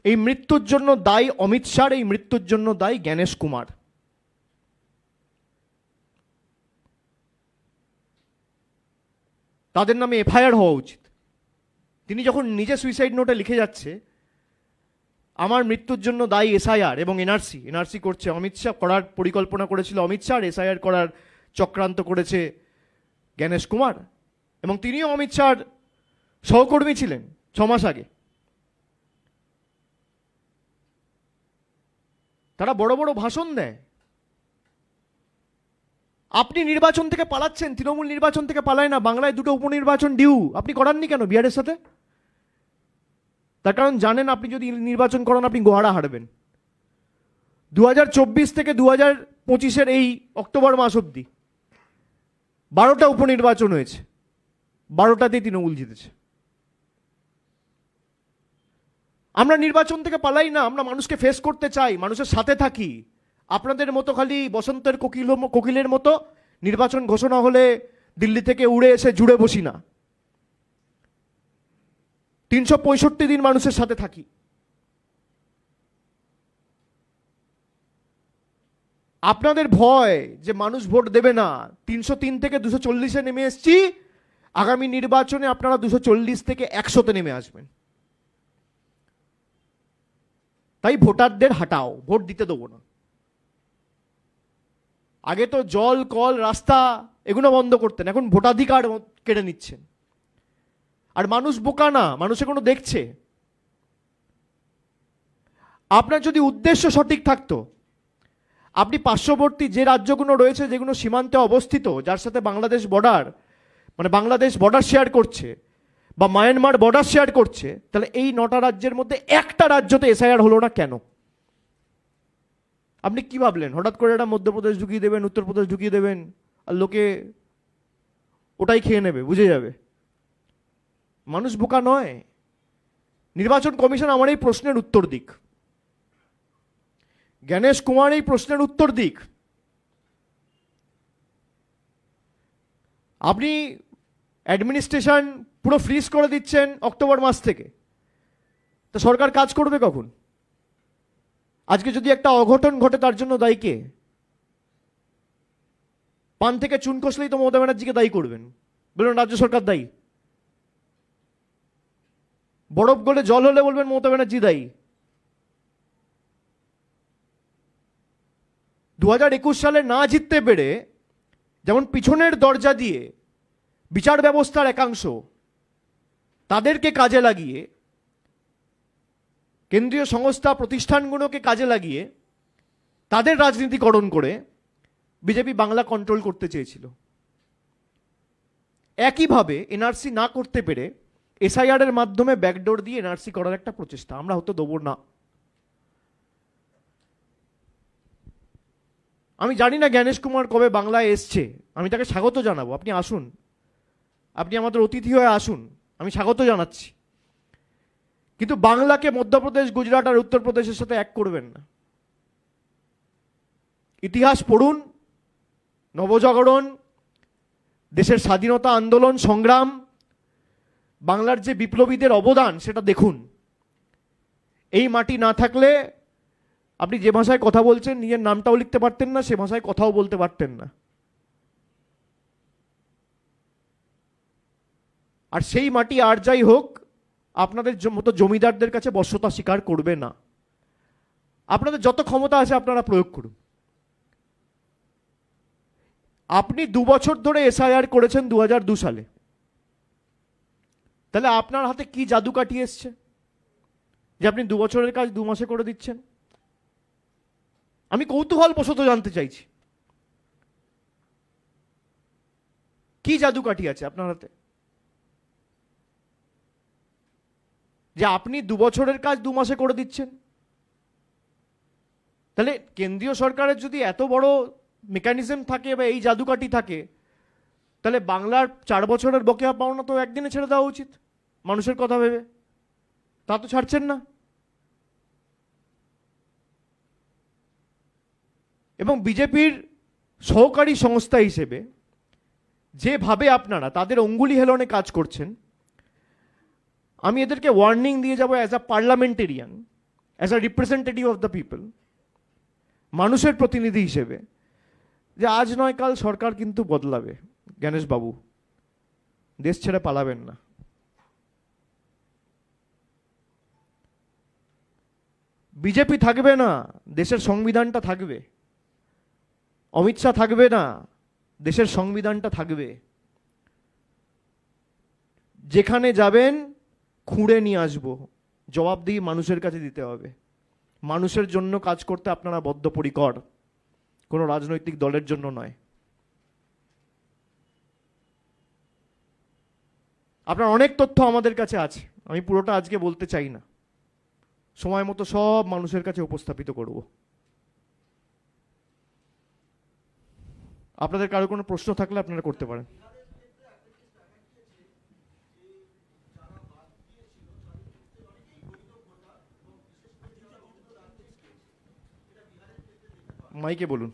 এই মৃত্যুর জন্য দায়ী অমিত শাহ, এই মৃত্যুর জন্য দায়ী জ্ঞানেশ কুমার। তাদের নামে এফআইআর হওয়া উচিত। তিনি যখন নিজে সুইসাইড নোটে লিখে যাচ্ছে আমার মৃত্যুর জন্য দায়ী এসআইআর এবং এনআরসি করছে অমিত শাহ, করার পরিকল্পনা করেছিল অমিত শাহ, এসআইআর করার চক্রান্ত করেছে জ্ঞানেশ কুমার, এবং তিনিও অমিত শাহর সহকর্মী ছিলেন 6 মাস আগে। তারা বড় বড় ভাষণ দেয়। আপনি নির্বাচন থেকে পালাচ্ছেন, তৃণমূল নির্বাচন থেকে পালায় না। বাংলায় 2টো উপনির্বাচন ডিউ, আপনি করাননি কেন বিহারের সাথে? তার কারণ জানেন আপনি যদি নির্বাচন করান আপনি গোহারা হারবেন। 2024 থেকে 2025 এই অক্টোবর মাস অবধি 12টা উপনির্বাচন হয়েছে, 12টাতেই তৃণমূল জিতেছে। আমরা নির্বাচন থেকে পালাই না, আমরা মানুষকে ফেস করতে চাই, মানুষের সাথে থাকি। আপনাদের মতো খালি বসন্তের কোকিলের মতো নির্বাচন ঘোষণা হলে দিল্লি থেকে উড়ে এসে জুড়ে বসি না। 365 দিন মানুষের সাথে থাকি। আপনাদের ভয় যে মানুষ ভোট দেবে না, 303 থেকে 240-এ নেমে এসছি। আগামী নির্বাচনে আপনারা 240 থেকে 100-তে নেমে আসবেন। তাই ভোটারদের হাঁটাও, ভোট দিতে দেবো না। আগে তো জল, কল, রাস্তা এগুলো বন্ধ করতেন, এখন ভোটাধিকার কেড়ে নিচ্ছেন। আর মানুষ বোকা না, মানুষ এখনো দেখছে। আপনার যদি উদ্দেশ্য সঠিক থাকতো, আপনি পার্শ্ববর্তী যে রাজ্যগুলো রয়েছে যেগুলো সীমান্তে অবস্থিত, যার সাথে বাংলাদেশ বর্ডার, মানে বাংলাদেশ বর্ডার শেয়ার করছে বা মায়ানমার বর্ডার শেয়ার করছে, তাহলে এই 9টা রাজ্যের মধ্যে একটা রাজ্যতে এসআইআর হলো না কেন? আপনি কি ভাবলেন হঠাৎ করে এটা মধ্যপ্রদেশ ঢুকিয়ে দেবেন, উত্তরপ্রদেশ ঢুকিয়ে দেবেন আর লোকে ওটাই খেয়ে নেবে, বুঝে যাবে? মানুষ বোকা নয়। নির্বাচন কমিশন আমার এই প্রশ্নের উত্তর দিক, জ্ঞানেশ কুমার এই প্রশ্নের উত্তর দিক। আপনি অ্যাডমিনিস্ট্রেশন পুরো ফ্রিজ করে দিচ্ছেন অক্টোবর মাস থেকে, তো সরকার কাজ করবে কখন? আজকে যদি একটা অঘটন ঘটে তার জন্য দায়ী কে? পান থেকে চুন খসলেই তো মমতা ব্যানার্জিকে দায়ী করবেন, বলবেন রাজ্য সরকার দায়ী। বরফ গলে জল হলে বলবেন মমতা ব্যানার্জি দায়ী। 2021 সালে না জিততে পেরে যেমন পিছনের দরজা দিয়ে বিচার ব্যবস্থার একাংশ তাদেরকে কাজে লাগিয়ে, কেন্দ্রীয় সংস্থা প্রতিষ্ঠানগুলোকে কাজে লাগিয়ে তাদের রাজনীতিকরণ করে বিজেপি বাংলা কন্ট্রোল করতে চেয়েছিল, একইভাবে এনআরসি না করতে পেরে এসআইআর এর মাধ্যমে ব্যাকডোর দিয়ে এনআরসি করার একটা প্রচেষ্টা আমরা হতে দেবো না। আমি জানি না জ্ঞানেশ কুমার কবে বাংলায় এসছে, আমি তাকে স্বাগত জানাবো। আপনি আসুন, আপনি আমাদের অতিথি হয়ে আসুন, আমি স্বাগত জানাচ্ছি। কিন্তু বাংলাকে মধ্যপ্রদেশ, গুজরাট আর উত্তরপ্রদেশের সাথে এক করবেন না। ইতিহাস পড়ুন, নবজাগরণ, দেশের স্বাধীনতা আন্দোলন সংগ্রাম, বাংলার যে বিপ্লবীদের অবদান সেটা দেখুন। এই মাটি না থাকলে আপনি যে ভাষায় কথা বলছেন নিজের নামটাও লিখতে পারতেন না, সে ভাষায় কথাও বলতে পারতেন না। আর সেই মাটি আর যাই হোক আপনাদের মতো জমিদারদের কাছে বশ্যতা স্বীকার করবে না। আপনাদের যত ক্ষমতা আছে আপনারা প্রয়োগ করুন। আপনি 2 বছর ধরে এসআইআর করেছেন 2002 সালে, তাহলে আপনার হাতে কি জাদু কাঠি এসছে যে আপনি 2 বছরের কাজ 2 মাসে করে দিচ্ছেন? আমি কৌতূহল বশত জানতে চাইছি কি জাদু কাঠি আছে আপনার হাতে যে আপনি 2 বছরের কাজ 2 মাসে করে দিচ্ছেন? তাহলে কেন্দ্রীয় সরকারের যদি এত বড় মেকানিজম থাকে বা এই জাদুকাঠি থাকে, তাহলে বাংলার 4 বছরের বকেয়া পাওনা তো একদিনে ছেড়ে দেওয়া উচিত মানুষের কথা ভেবে। তা তো ছাড়ছেন না। এবং বিজেপির সহকারী সংস্থা হিসেবে যেভাবে আপনারা তাদের অঙ্গুলি হেলনে কাজ করছেন, আমি এদেরকে ওয়ার্নিং দিয়ে যাব as a parliamentarian, as a representative of the people, মানুষের প্রতিনিধি হিসেবে, যে আজ নয় কাল সরকার কিন্তু বদলাবে। জ্ঞানেশ বাবু, দেশ ছেড়ে পালাবেন না। বিজেপি থাকবে না, দেশের সংবিধানটা থাকবে। অমিত শাহ থাকবে না, দেশের সংবিধানটা থাকবে। যেখানে যাবেন খুঁড়ে নিয়ে আসবো, জবাবদিহি মানুষের কাছে দিতে হবে। মানুষের জন্য কাজ করতে আপনারা বদ্ধপরিকর, কোনো রাজনৈতিক দলের জন্য নয়। আপনার অনেক তথ্য আমাদের কাছে আছে, আমি পুরোটা আজকে বলতে চাই না, সময় মতো সব মানুষের কাছে উপস্থাপিত করব। আপনাদের কারো কোনো প্রশ্ন থাকলে আপনারা করতে পারেন। মাইকে বলুন।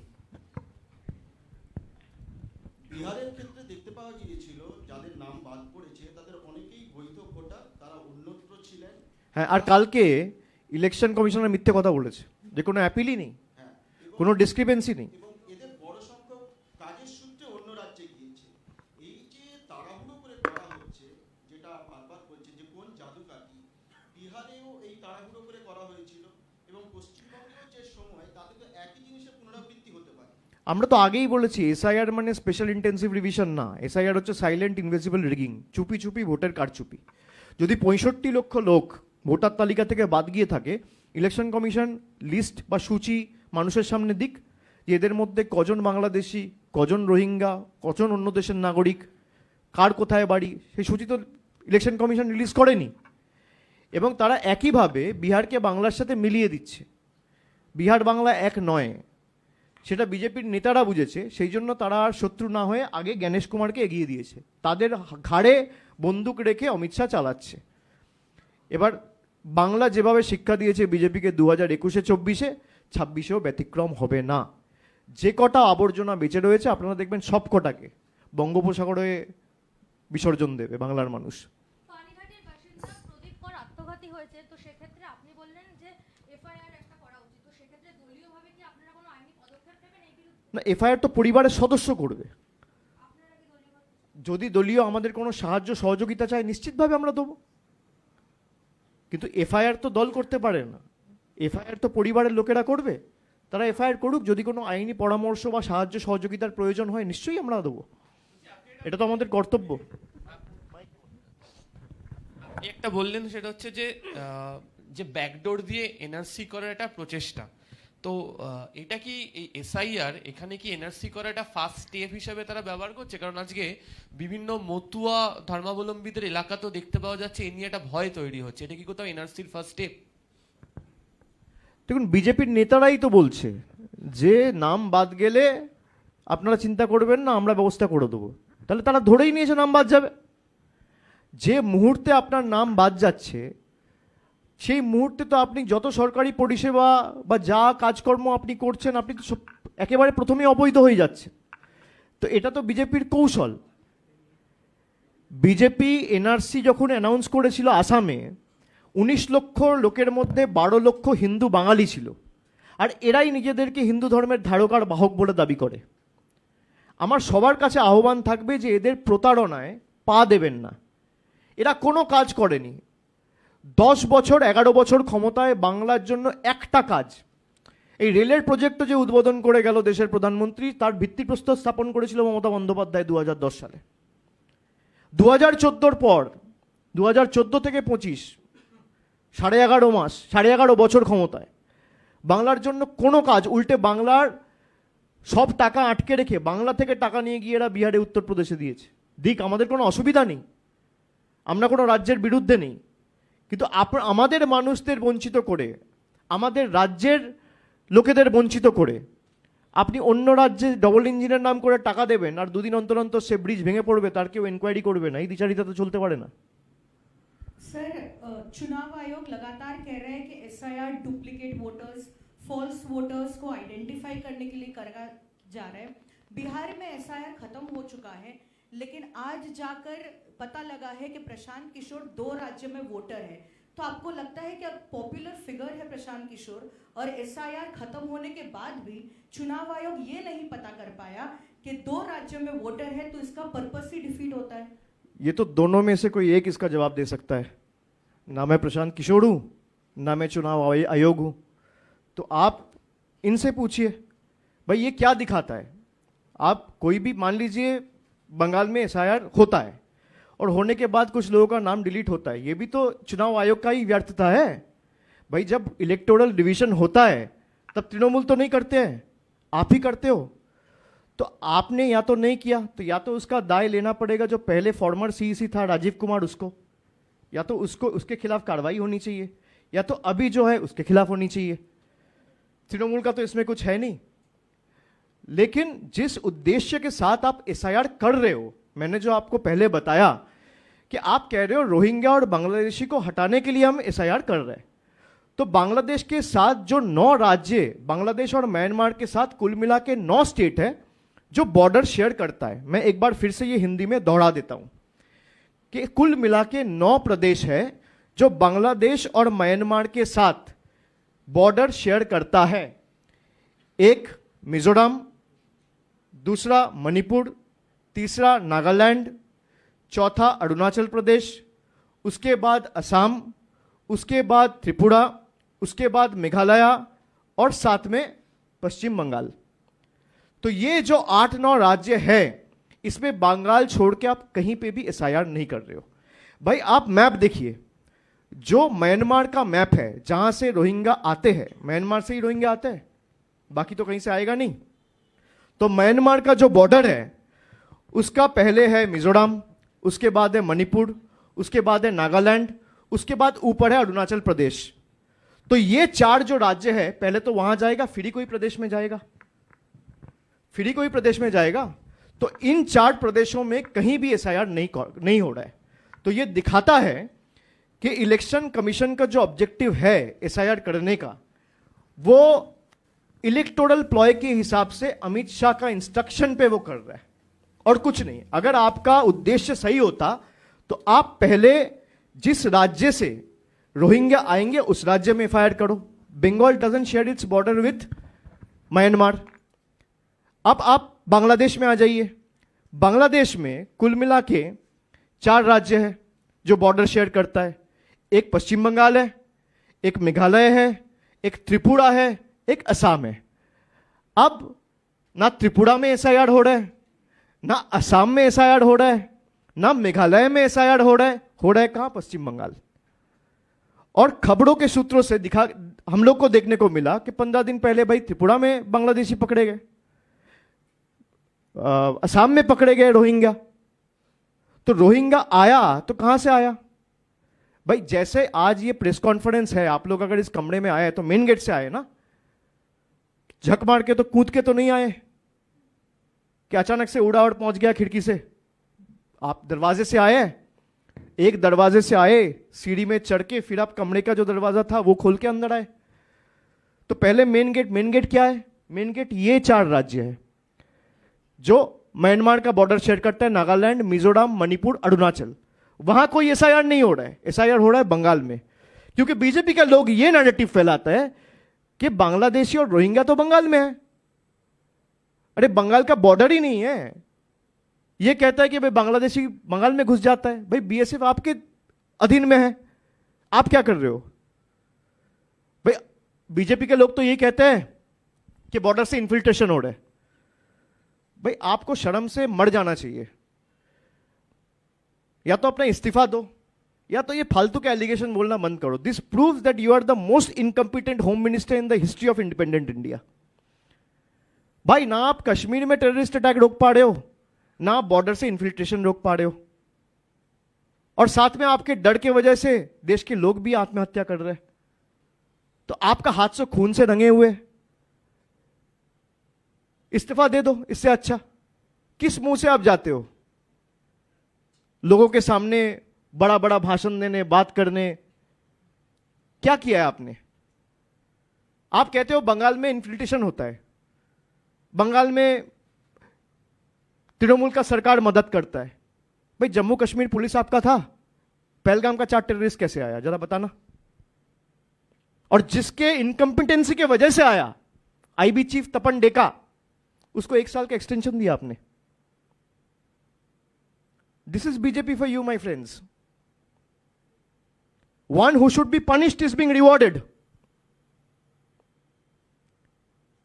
বিহারের ক্ষেত্রে দেখতে পাওয়া গিয়েছিল যাদের নাম বাদ পড়েছে তাদের অনেকেই বৈধ ভোটার, তারা অন্যত্র ছিলেন। হ্যাঁ, আর কালকে ইলেকশন কমিশনার মিথ্যে কথা বলেছে যে কোনো অ্যাপিলই নেই, হ্যাঁ, কোনো ডিসক্রিপেন্সি নেই। এবং এদের বড় সংখ্যক কাজের সূত্রে অন্য রাজ্যে গিয়েছে। এই যে তাড়াহুড়ো করে করা হচ্ছে, যেটা বারবার বলছে যে কোন জাদুকাঠি, বিহারেও এই তাড়াহুড়ো করে করা হয়েছিল এবং পশ্চিমবঙ্গেও যে সময়, তাতে তো একই জিনিসের পুনরাবৃত্তি হতে পারে। আমরা তো আগেই বলেছি এসআইআর মানে স্পেশাল ইন্টেন্সিভ রিভিশন না, এসআইআর হচ্ছে সাইলেন্ট ইনভিজিবল রিগিং, চুপি চুপি ভোটের কারচুপি। যদি 65 লক্ষ লোক ভোটার তালিকা থেকে বাদ গিয়ে থাকে, ইলেকশন কমিশন লিস্ট বা সূচি মানুষের সামনে দিক যে এদের মধ্যে কজন বাংলাদেশি, কজন রোহিঙ্গা, কজন অন্য দেশের নাগরিক, কার কোথায় বাড়ি, সেই সূচি তো ইলেকশন কমিশন রিলিজ করেনি। এবং তারা একইভাবে বিহারকে বাংলার সাথে মিলিয়ে দিচ্ছে। বিহার বাংলা এক নয়, সেটা বিজেপির নেতারা বুঝেছে, সেই জন্য তারা আর শত্রু না হয়ে আগে জ্ঞানেশ কুমারকে এগিয়ে দিয়েছে, তাদের ঘাড়ে বন্দুক রেখে অমিত শাহ চালাচ্ছে। এবার বাংলা যেভাবে শিক্ষা দিয়েছে বিজেপিকে 2021-এ, 24-এ, 26-এও ব্যতিক্রম হবে না। যে কটা আবর্জনা বেঁচে রয়েছে আপনারা দেখবেন সব কটাকে বঙ্গোপসাগরে বিসর্জন দেবে বাংলার মানুষ। পানিঘাটের বাসিন্দা প্রদীপ কর আত্মঘাতী হয়েছে, তো সেক্ষেত্রে আপনি বললেন যে এফআইআর একটা করা উচিত, তো সেক্ষেত্রে দলীয়ভাবে কি আপনারা কোনো আইনি পদক্ষেপ নেবেন এই বিরুদ্ধে? না, এফআইআর তো পরিবারের সদস্য করবে। যদি দলীয় আমাদের কোনো সাহায্য সহযোগিতা চায় নিশ্চিতভাবে আমরা দেবো, কিন্তু এফআইআর তো দল করতে পারে না, এফআইআর তো পরিবারের লোকেরা করবে। তারা এফআইআর করুক, যদি কোনো আইনি পরামর্শ বা সাহায্য সহযোগিতার প্রয়োজন হয় নিশ্চয়ই আমরা দেবো, এটা তো আমাদের কর্তব্য। আপনি একটা বললেন সেটা হচ্ছে যে যে ব্যাকডোর দিয়ে এনআরসি করার একটা প্রচেষ্টা, তো এটা কি এই এসআইআর এখানে কি এনআরসি করার একটা ফার্স্ট স্টেপ হিসেবে তারা ব্যবহার করছে? কারণ আজকে বিভিন্ন মতুয়া ধর্মাবলম্বীদের এলাকাতেও দেখতে পাওয়া যাচ্ছে এ নিয়ে একটা ভয় তৈরি হচ্ছে, এটা কি কোথাও এনআরসির ফার্স্ট স্টেপ? দেখুন, বিজেপির নেতারাই তো বলছে যে নাম বাদ গেলে আপনারা চিন্তা করবেন না, আমরা ব্যবস্থা করে দেবো। তাহলে তারা ধরেই নিয়েছে নাম বাদ যাবে। যে মুহূর্তে আপনার নাম বাদ যাচ্ছে সেই মুহূর্তে তো আপনি যত সরকারি পরিষেবা বা যা কাজকর্ম আপনি করছেন আপনি তো একেবারে প্রথমেই অবৈধ হয়ে যাচ্ছে। তো এটা তো বিজেপির কৌশল। বিজেপি এনআরসি যখন অ্যানাউন্স করেছিল আসামে, 19 লক্ষ লোকের মধ্যে 12 লক্ষ হিন্দু বাঙালি ছিল, আর এরাই নিজেদেরকে হিন্দু ধর্মের ধারক আর বাহক বলে দাবি করে। আমার সবার কাছে আহ্বান থাকবে যে এদের প্রতারণায় পা দেবেন না। এরা কোনো কাজ করেনি। 10 বছর 11 বছর ক্ষমতায় বাংলার জন্য একটা কাজ, এই রেলের প্রজেক্টও যে উদ্বোধন করে গেল দেশের প্রধানমন্ত্রী, তার ভিত্তিপ্রস্তর স্থাপন করেছিল মমতা বন্দ্যোপাধ্যায় 2010 সালে। 2014 পর 2014 থেকে 25 11.5 মাস 11.5 বছর ক্ষমতায় বাংলার জন্য কোনো কাজ, উল্টে বাংলার সব টাকা আটকে রেখে বাংলা থেকে টাকা নিয়ে গিয়ে এরা বিহারে উত্তরপ্রদেশে দিয়েছে। দিক, আমাদের কোনো অসুবিধা নেই, আমরা কোনো রাজ্যের বিরুদ্ধে নেই, কিন্তু আমাদের মানুষদের বঞ্চিত করে, আমাদের রাজ্যের লোকেদের বঞ্চিত করে আপনি অন্য রাজ্যে ডবল ইঞ্জিনের নাম করে টাকা দেবেন, আর দুদিন অন্তর অন্তর সে ব্রিজ ভেঙে পড়বে, তার কেউ এনকোয়ারি করবে না। এই দ্বিচারিতা তো চলতে পারে না। सर, चुनाव आयोग लगातार कह रहे हैं कि SIR duplicate voters, false voters को आइडेंटिफाई करने के लिए करा जा रहा है। बिहार में एसआईआर खत्म हो चुका है, लेकिन आज जाकर पता लगा है कि प्रशांत किशोर 2 राज्य में वोटर है। तो आपको लगता है कि अब पॉपुलर फिगर है प्रशांत किशोर, और एसआईआर खत्म होने के बाद भी चुनाव आयोग ये नहीं पता कर पाया कि 2 राज्यों में वोटर है, तो इसका पर्पस ही डिफीट होता है? ये तो दोनों में से कोई एक इसका जवाब दे सकता है। ना मैं प्रशांत किशोर हूँ, ना मैं चुनाव आयोग हूँ। तो आप इनसे पूछिए भाई ये क्या दिखाता है। आप कोई भी मान लीजिए बंगाल में एसआईआर होता है और होने के बाद कुछ लोगों का नाम डिलीट होता है, ये भी तो चुनाव आयोग का ही व्यर्थता है। भाई जब इलेक्टोरल डिवीजन होता है तब तृणमूल तो नहीं करते हैं, आप ही करते हो। तो आपने या तो नहीं किया, तो या तो उसका दाय लेना पड़ेगा जो पहले फॉर्मर सीईसी था राजीव कुमार, उसको या तो उसके खिलाफ कार्रवाई होनी चाहिए, या तो अभी जो है उसके खिलाफ होनी चाहिए। तृणमूल का तो इसमें कुछ है नहीं। लेकिन जिस उद्देश्य के साथ आप एसआईआर कर रहे हो, मैंने जो आपको पहले बताया कि आप कह रहे हो रोहिंग्या और बांग्लादेशी को हटाने के लिए हम एसआईआर कर रहे हैं, तो बांग्लादेश के साथ जो 9 राज्य, बांग्लादेश और म्यांमार के साथ कुल मिला के 9 स्टेट है जो बॉर्डर शेयर करता है। मैं एक बार फिर से ये हिंदी में दोहरा देता हूं कि कुल मिला के 9 प्रदेश है जो बांग्लादेश और म्यांमार के साथ बॉर्डर शेयर करता है। एक मिजोरम, दूसरा मणिपुर, तीसरा नागालैंड, चौथा अरुणाचल प्रदेश, उसके बाद असम, उसके बाद त्रिपुरा, उसके बाद मेघालय और साथ में पश्चिम बंगाल। तो ये जो 8-9 राज्य है, इसमें बंगाल छोड़ के आप कहीं पे भी एसआईआर नहीं कर रहे हो। भाई आप मैप देखिए, जो म्यांमार का मैप है जहां से रोहिंग्या आते हैं, म्यांमार से ही रोहिंग्या आते हैं, बाकी तो कहीं से आएगा नहीं। तो म्यांमार का जो बॉर्डर है उसका पहले है मिजोरम, उसके बाद है मणिपुर, उसके बाद है नागालैंड, उसके बाद ऊपर है अरुणाचल प्रदेश। तो ये 4 जो राज्य है पहले तो वहां जाएगा, फिर ही कोई प्रदेश में जाएगा, फिर ही कोई प्रदेश में जाएगा। तो इन 4 प्रदेशों में कहीं भी एसआईआर नहीं हो रहा है। तो ये दिखाता है कि इलेक्शन कमीशन का जो ऑब्जेक्टिव है एसआईआर करने का, वो इलेक्टोरल प्लॉय के हिसाब से अमित शाह का इंस्ट्रक्शन पे वो कर रहा है और कुछ नहीं। अगर आपका उद्देश्य सही होता तो आप पहले जिस राज्य से रोहिंग्या आएंगे उस राज्य में एफआईआर करो। Bengal doesn't share its border with Myanmar. अब आप बांग्लादेश में आ जाइए, बांग्लादेश में कुल मिला के 4 राज्य है जो बॉर्डर शेयर करता है। एक पश्चिम बंगाल है, एक मेघालय है, एक त्रिपुरा है, एक असम है। अब ना त्रिपुरा में एसआईआर हो रहा है, ना असम में एसआईआर हो रहा है, ना मेघालय में एसआईआर हो रहा है कहां? पश्चिम बंगाल। और खबरों के सूत्रों से हम लोग को देखने को मिला कि 15 दिन पहले भाई त्रिपुरा में बांग्लादेशी पकड़े गए, असम में पकड़े गए रोहिंग्या। तो रोहिंग्या आया तो कहां से आया भाई? जैसे आज ये प्रेस कॉन्फ्रेंस है, आप लोग अगर इस कमरे में आए तो मेन गेट से आए ना, झक मार के तो कूद के तो नहीं आए कि अचानक से उड़ा और पहुंच गया खिड़की से। आप दरवाजे से आए, एक दरवाजे से आए, सीढ़ी में चढ़ के फिर आप कमरे का जो दरवाजा था वो खोल के अंदर आए। तो पहले मेन गेट क्या है? मेन गेट ये 4 राज्य है जो म्यांमार का बॉर्डर शेयर करता है, नागालैंड, मिजोरम, मणिपुर, अरुणाचल। वहां कोई एसआईआर नहीं हो रहा है, एसआईआर हो रहा है बंगाल में। क्योंकि बीजेपी का लोग ये नैरेटिव फैलाता है कि बांग्लादेशी और रोहिंग्या तो बंगाल में है। अरे बंगाल का बॉर्डर ही नहीं है। ये कहता है कि भाई बांग्लादेशी बंगाल में घुस जाता है। भाई बीएसएफ आपके अधीन में है, आप क्या कर रहे हो भाई? बीजेपी के लोग तो यही कहते हैं कि बॉर्डर से इन्फिल्ट्रेशन हो रहा है। भाई आपको शर्म से मर जाना चाहिए। या तो अपना इस्तीफा दो, या तो ये फालतू के एलिगेशन बोलना बंद करो। This proves that you are the most incompetent home minister in the history of independent India. भाई ना आप कश्मीर में टेररिस्ट अटैक रोक पा रहे हो, ना आप बॉर्डर से इन्फिल्ट्रेशन रोक पा रहे हो, और साथ में आपके डर की वजह से देश के लोग भी आत्महत्या कर रहे हैं। तो आपका हाथ से खून से रंगे हुए, इस्तीफा दे दो, इससे अच्छा। किस मुंह से आप जाते हो लोगों के सामने बड़ा बड़ा भाषण देने, बात करने? क्या किया है आपने? आप कहते हो बंगाल में इन्फिल्ट्रेशन होता है, बंगाल में तृणमूल का सरकार मदद करता है। भाई जम्मू कश्मीर पुलिस आपका था, पहलगाम का 4 टेररिस्ट कैसे आया जरा बताना? और जिसके इनकम्पिटेंसी के वजह से आया, आईबी चीफ तपन डेका, उसको 1 साल का एक्सटेंशन दिया आपने। This is BJP for you my friends. One who should be punished is being rewarded.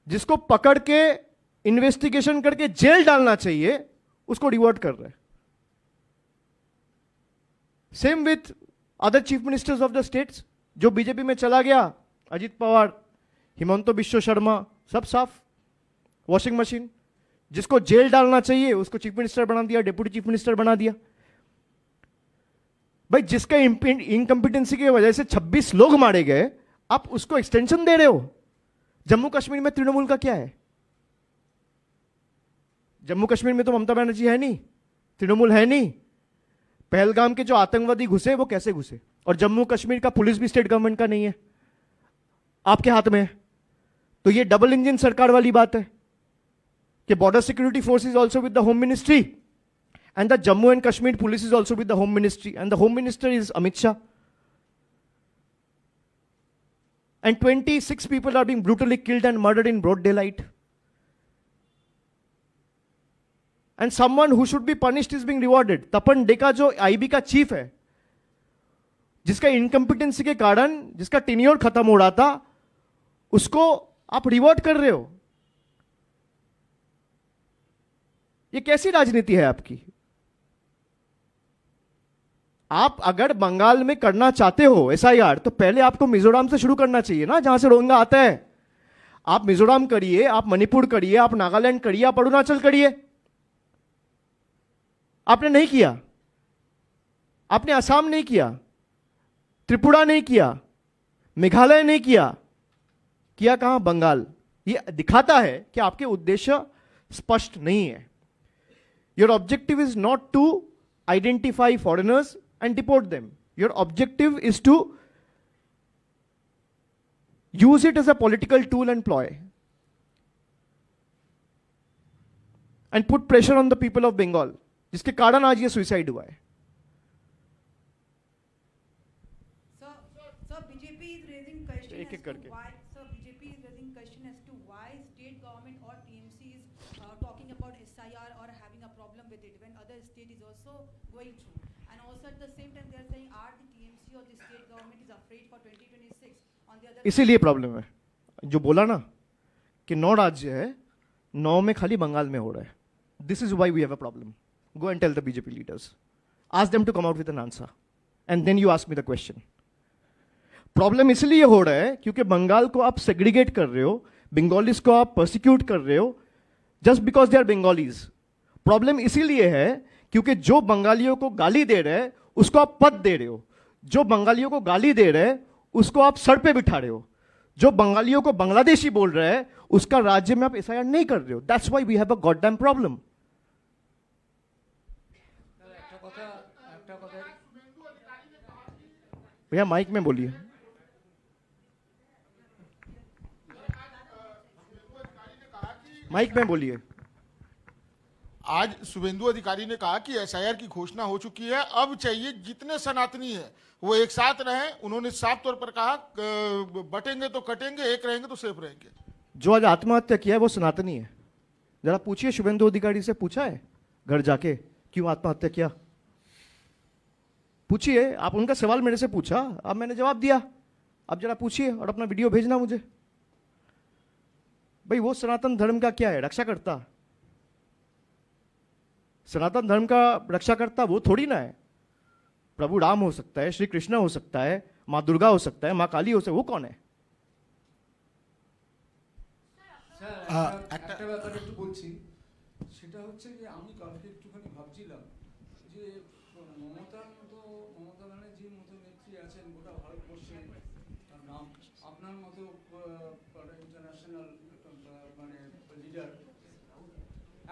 जिसको पकड़ के इन्वेस्टिगेशन करके जेल डालना चाहिए, उसको रिवॉर्ड कर रहा है। Same with other chief ministers of the states. जो बीजेपी में चला गया, अजित पवार, हिमंतो बिश्व शर्मा, सब साफ, वॉशिंग मशीन। जिसको जेल डालना चाहिए उसको चीफ मिनिस्टर बना दिया, डिप्टी चीफ मिनिस्टर बना दिया। भाई जिसका इनकम्पिटेंसी की वजह से 26 लोग मारे गए, आप उसको एक्सटेंशन दे रहे हो। जम्मू कश्मीर में तृणमूल का क्या है? जम्मू कश्मीर में तो ममता बनर्जी है नहीं, तृणमूल है नहीं। पहलगाम के जो आतंकवादी घुसे वो कैसे घुसे? और जम्मू कश्मीर का पुलिस भी स्टेट गवर्नमेंट का नहीं है, आपके हाथ में है। तो ये डबल इंजन सरकार वाली बात है कि border security force is also with the home ministry and the Jammu and Kashmir police is also with the home ministry and the home minister is Amit Shah. And 26 people are being brutally killed and murdered in broad daylight. And someone who should be punished is being rewarded. तपन डेका जो IB का chief है, जिसका incompetency के कारण जिसका tenure खत्म हो रहा था, उसको आप रिवॉर्ड कर रहे हो। ये कैसी राजनीति है आपकी? आप अगर बंगाल में करना चाहते हो एसआईआर, तो पहले आपको मिजोरम से शुरू करना चाहिए ना, जहां से रोहिंग्या आता है। आप मिजोरम करिए, आप मणिपुर करिए, आप नागालैंड करिए, आप अरुणाचल करिए। आपने नहीं किया, आपने असम नहीं किया, त्रिपुरा नहीं किया, मेघालय नहीं किया, किया कहां? बंगाल। ये दिखाता है कि आपके उद्देश्य स्पष्ट नहीं है। Your objective is not to identify foreigners and deport them. Your objective is to use it as a political tool and ploy and put pressure on the people of Bengal, जिसके कारण आज ये सुसाइड हुआ है। Sir, BJP is raising question एक-एक as to करके। why. Sir, BJP is raising question as to why state government or TMC is talking about SIR or having a problem with with it when other state is also going through? And also at the same time they are saying are the TMC or the state government is afraid for 2026? On the other इसीलिए problem है जो बोला ना कि 9 राज्य है, 9 में खाली बंगाल में हो रहा है. This is why we have a problem. Go and tell the BJP leaders, ask them to come out with an answer and then you ask me the question. Problem इसलिए हो रहा है क्योंकि बंगाल को आप सेग्रीगेट कर रहे हो, बंगालीज को आप परसिक्यूट कर रहे हो just because they are Bengalis. Problem इसीलिए है क्योंकि जो बंगालियों को गाली दे रहे हैं उसको आप पद दे रहे हो, जो बंगालियों को गाली दे रहे हैं उसको आप सर पे बिठा रहे हो, जो बंगालियों को बांग्लादेशी बोल रहे हैं उसका राज्य में आप एसआईआर नहीं कर रहे हो. That's why we have a god damn problem. भैया माइक में बोलिए. माइक में बोलिए. आज शुभेंदु अधिकारी ने कहा कि एसआईआर की घोषणा हो चुकी है, अब चाहिए जितने सनातनी हैं वो एक साथ रहें. उन्होंने साफ तौर पर कहा बटेंगे तो कटेंगे, एक रहेंगे तो सेफ रहेंगे. जो आज आत्महत्या किया है वो सनातनी है. जरा पूछिए शुभेंदु अधिकारी से, पूछा है घर जाके क्यों आत्महत्या किया? पूछिए. आप उनका सवाल मेरे से पूछा, अब मैंने जवाब दिया. अब जरा पूछिए और अपना वीडियो भेजना मुझे. भाई वो सनातन धर्म का क्या है? रक्षा करता. सनातन धर्म का रक्षा करता वो थोड़ी ना है. प्रभु राम हो सकता है, श्री कृष्ण हो सकता है, माँ दुर्गा हो सकता है, माँ काली हो सकता है, वो कौन है? একটা ব্যাপারে একটু বলছি, সেটা হচ্ছে যে আমি কালকে একটুখানি ভাবছিলাম যে মমতা ব্যানার্জির মতো নেত্রী আছেন গোটা ভারতবর্ষে, তার নাম আপনার মতো ইন্টারন্যাশনাল মানে লিডার,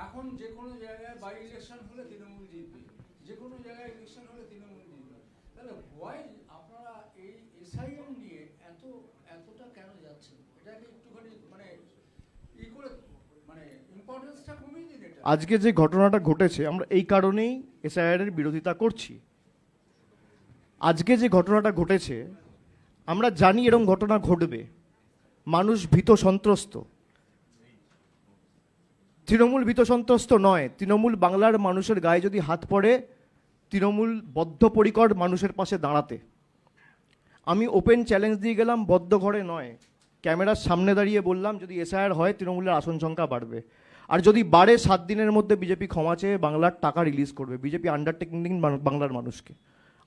এখন যে কোনো জায়গায় বাই ইলেকশন হলে তৃণমূল জিতবে, যে কোনো জায়গায় ইলেকশন হলে তৃণমূল জিতবে. তাহলে ওয়াই আপনারা এই এসআইএম নিয়ে এতটা কেন যাচ্ছেন? এটাকে একটুখানি মানে ইম্পর্টেন্সটা কমিয়ে দিন. এটা আজকে যে ঘটনাটা ঘটেছে আমরা এই কারণেই এসআইআর এর বিরোধিতা করছি. আজকে যে ঘটনাটা ঘটেছে আমরা জানি এরকম ঘটনা ঘটবে, মানুষ ভীত সন্ত্রস্ত. তৃণমূল ভীত সন্ত্রস্ত নয়, তৃণমূল বাংলার মানুষের গায়ে যদি হাত পড়ে তৃণমূল বদ্ধপরিকর মানুষের পাশে দাঁড়াতে. আমি ওপেন চ্যালেঞ্জ দিয়ে গেলাম, বদ্ধ ঘরে নয়, ক্যামেরার সামনে দাঁড়িয়ে বললাম যদি এসআইআর হয় তৃণমূলের আসন সংখ্যা বাড়বে, আর যদি বাড়ে 7 দিনের মধ্যে বিজেপি ক্ষমা চেয়ে বাংলার টাকা রিলিজ করবে. বিজেপি আন্ডারটেকিং দিন বাংলার মানুষকে.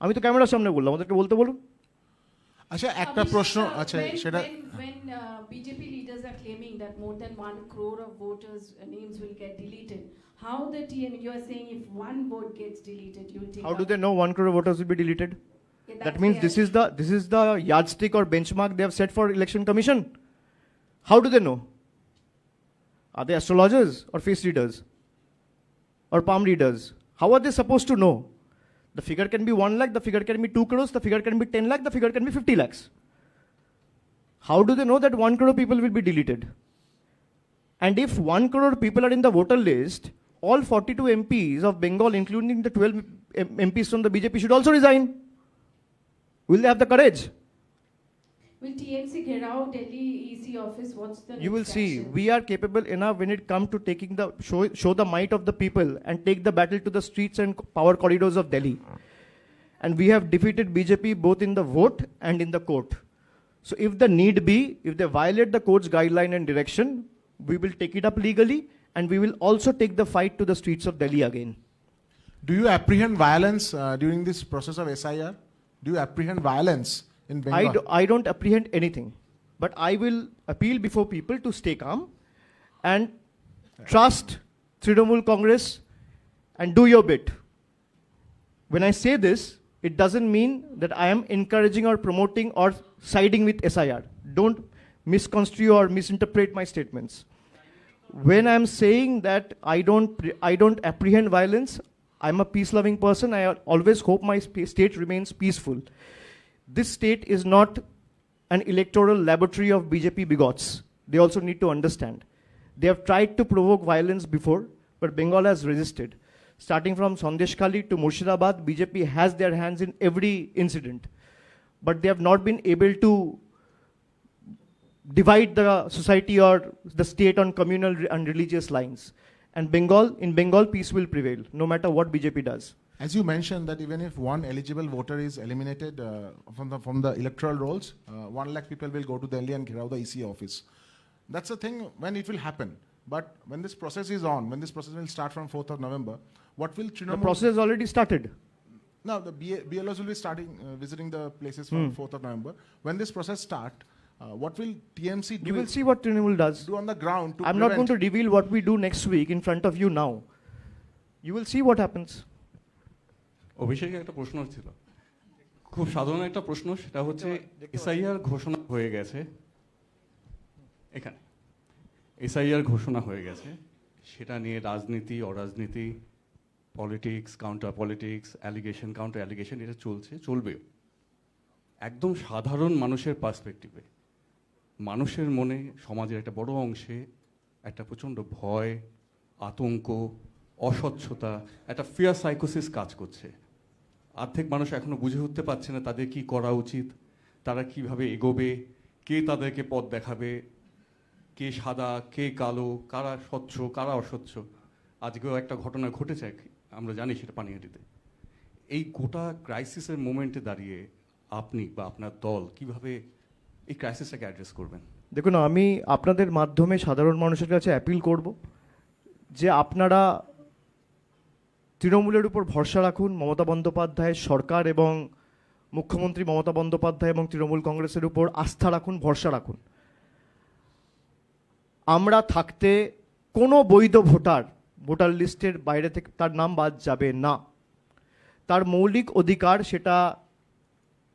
আমি তো ক্যামেরার সামনে বললাম, আমাদেরকে বলতে বলুন. আচ্ছা একটা প্রশ্ন আছে সেটা when BJP leaders are claiming that more than 1 crore of voters' names will get deleted, how the TM you are saying if one vote gets deleted, you'll take. How do they know 1 crore voters will be deleted? Yeah, That that's means their- this is the yardstick or benchmark they have set for election commission. How do they know? Are they astrologers or face readers or palm readers? How are they supposed to know? The figure can be 1 lakh, the figure can be 2 crores, the figure can be 10 lakh, the figure can be 50 lakhs. How do they know that 1 crore people will be deleted? And if 1 crore people are in the voter list, all 42 MPs of Bengal, including the 12 MPs from the BJP, should also resign. Will they have the courage? Will TMC Gherao Delhi EC office? What's the You will next see, action? we are capable enough when it comes to taking the show the might of the people and take the battle to the streets and power corridors of Delhi. And we have defeated BJP both in the vote and in the court. So if the need be, if they violate the court's guideline and direction, we will take it up legally and we will also take the fight to the streets of Delhi again. Do you apprehend violence during this process of SIR? Do you apprehend violence in Bengal? I don't apprehend anything, but I will appeal before people to stay calm and trust Trinamool Congress and do your bit. When I say this, it doesn't mean that I am encouraging or promoting or siding with SIR. Don't misconstrue or misinterpret my statements. When I'm saying that I don't apprehend violence, I'm a peace-loving person. I always hope my state remains peaceful. This state is not an electoral laboratory of BJP bigots. They also need to understand. They have tried to provoke violence before, but Bengal has resisted. Starting from Sandeshkhali to Murshidabad, BJP has their hands in every incident. But they have not been able to divide the society or the state on communal and religious lines. And in Bengal, peace will prevail, no matter what BJP does. As you mentioned that even if one eligible voter is eliminated from the electoral rolls, 1 lakh people will go to Delhi and Ghirao the EC office. That's the thing when it will happen. But when this process is on, when this process will start from 4th of November, what will The Trinamool... process has already started. No, the BLOs will be starting visiting the places from 4th of November. When this process start, what will TMC do? You will see what Trinamool does. Do on the ground to I'm not prevent- going to reveal what we do next week in front of you now. You will see what happens. অভিষেকে একটা প্রশ্ন ছিল, খুব সাধারণ একটা প্রশ্ন, সেটা হচ্ছে এসআইআর ঘোষণা হয়ে গেছে, এখানে এসআইআর ঘোষণা হয়ে গেছে, সেটা নিয়ে রাজনীতি অরাজনীতি, politics counter politics, allegation counter allegation, এটা চলবেও। একদম সাধারণ মানুষের পার্সপেক্টিভে মানুষের মনে, সমাজের একটা বড় অংশে একটা প্রচণ্ড ভয়, আতঙ্ক, অস্বচ্ছতা, একটা ফিয়ার সাইকোসিস কাজ করছে। অর্ধেক মানুষ এখনো বুঝে উঠতে পারছে না তাদের কি করা উচিত, তারা কিভাবে এগোবে, কে তাদেরকে পথ দেখাবে, কে সাদা কে কালো, কারা স্বচ্ছ কারা অস্বচ্ছ। আজকেও একটা ঘটনা ঘটেছে, আমরা জানি সেটা পানিহাটিতে। এই গোটা ক্রাইসিসের মোমেন্টে দাঁড়িয়ে আপনি বা আপনার দল কিভাবে এই ক্রাইসিসটাকে অ্যাড্রেস করবেন? দেখুন, আমি আপনাদের মাধ্যমে সাধারণ মানুষের কাছে অ্যাপিল করব যে আপনারা তৃণমূলের উপর ভরসা রাখুন। মমতা বন্দ্যোপাধ্যায়ের সরকার এবং মুখ্যমন্ত্রী মমতা বন্দ্যোপাধ্যায় এবং তৃণমূল কংগ্রেসের উপর আস্থা রাখুন, ভরসা রাখুন। আমরা থাকতে কোনো বৈধ ভোটার লিস্টের বাইরে থেকে তার নাম বাদ যাবে না। তার মৌলিক অধিকার, সেটা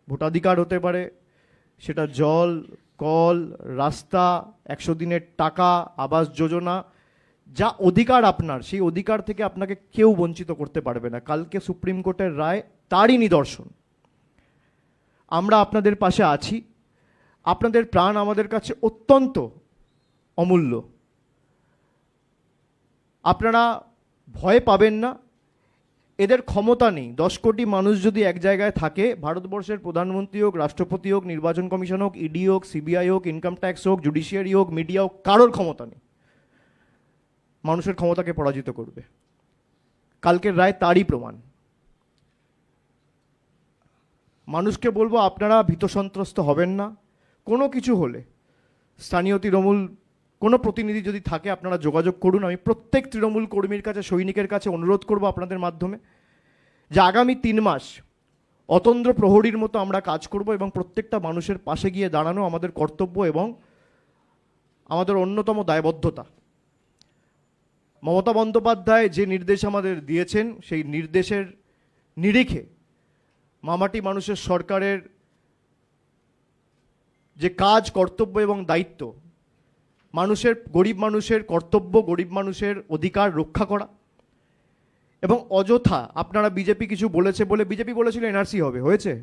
ভোটাধিকার হতে পারে, সেটা জল, কল, রাস্তা, 100 দিনের টাকা, আবাস যোজনা, যা অধিকার আপনার, সেই অধিকার থেকে আপনাকে কেউ বঞ্চিত করতে পারবে না। কালকে সুপ্রিম কোর্টের রায় তারই নিদর্শন। আমরা আপনাদের পাশে আছি। আপনাদের প্রাণ আমাদের কাছে অত্যন্ত অমূল্য। আপনারা ভয় পাবেন না, এদের ক্ষমতা নেই। 10 কোটি মানুষ যদি এক জায়গায় থাকে, ভারতবর্ষের প্রধানমন্ত্রী হোক, রাষ্ট্রপতি হোক, নির্বাচন কমিশন হোক, ইডি হোক, সিবিআই হোক, ইনকাম ট্যাক্স হোক, জুডিশিয়ারি হোক, মিডিয়া হোক, কারোর ক্ষমতা নেই মানুষের ক্ষমতাকে পরাজিত করবে। কালকের রায় তারই প্রমাণ। মানুষকে বলবো, আপনারা ভীত সন্ত্রস্ত হবেন না। কোনো কিছু হলে স্থানীয় তৃণমূল কোনো প্রতিনিধি যদি থাকে, আপনারা যোগাযোগ করুন। আমি প্রত্যেক তৃণমূল কর্মীর কাছে, সৈনিকের কাছে অনুরোধ করব আপনাদের মাধ্যমে যে আগামী 3 মাস অতন্দ্র প্রহরীর মতো আমরা কাজ করব এবং প্রত্যেকটা মানুষের পাশে গিয়ে দাঁড়ানো আমাদের কর্তব্য এবং আমাদের অন্যতম দায়বদ্ধতা। মমতা বন্দ্যোপাধ্যায় যে নির্দেশ আমাদের দিয়েছেন, সেই নির্দেশের নিরিখে মামাটি মানুষের সরকারের যে কাজ, কর্তব্য এবং দায়িত্ব, গরিব মানুষের কর্তব্য, গরিব মানুষের অধিকার রক্ষা করা। এবং অযথা আপনারা বিজেপি কিছু বলেছে বলে, বিজেপি বলেছিল এনআরসি হবে, হয়েছে?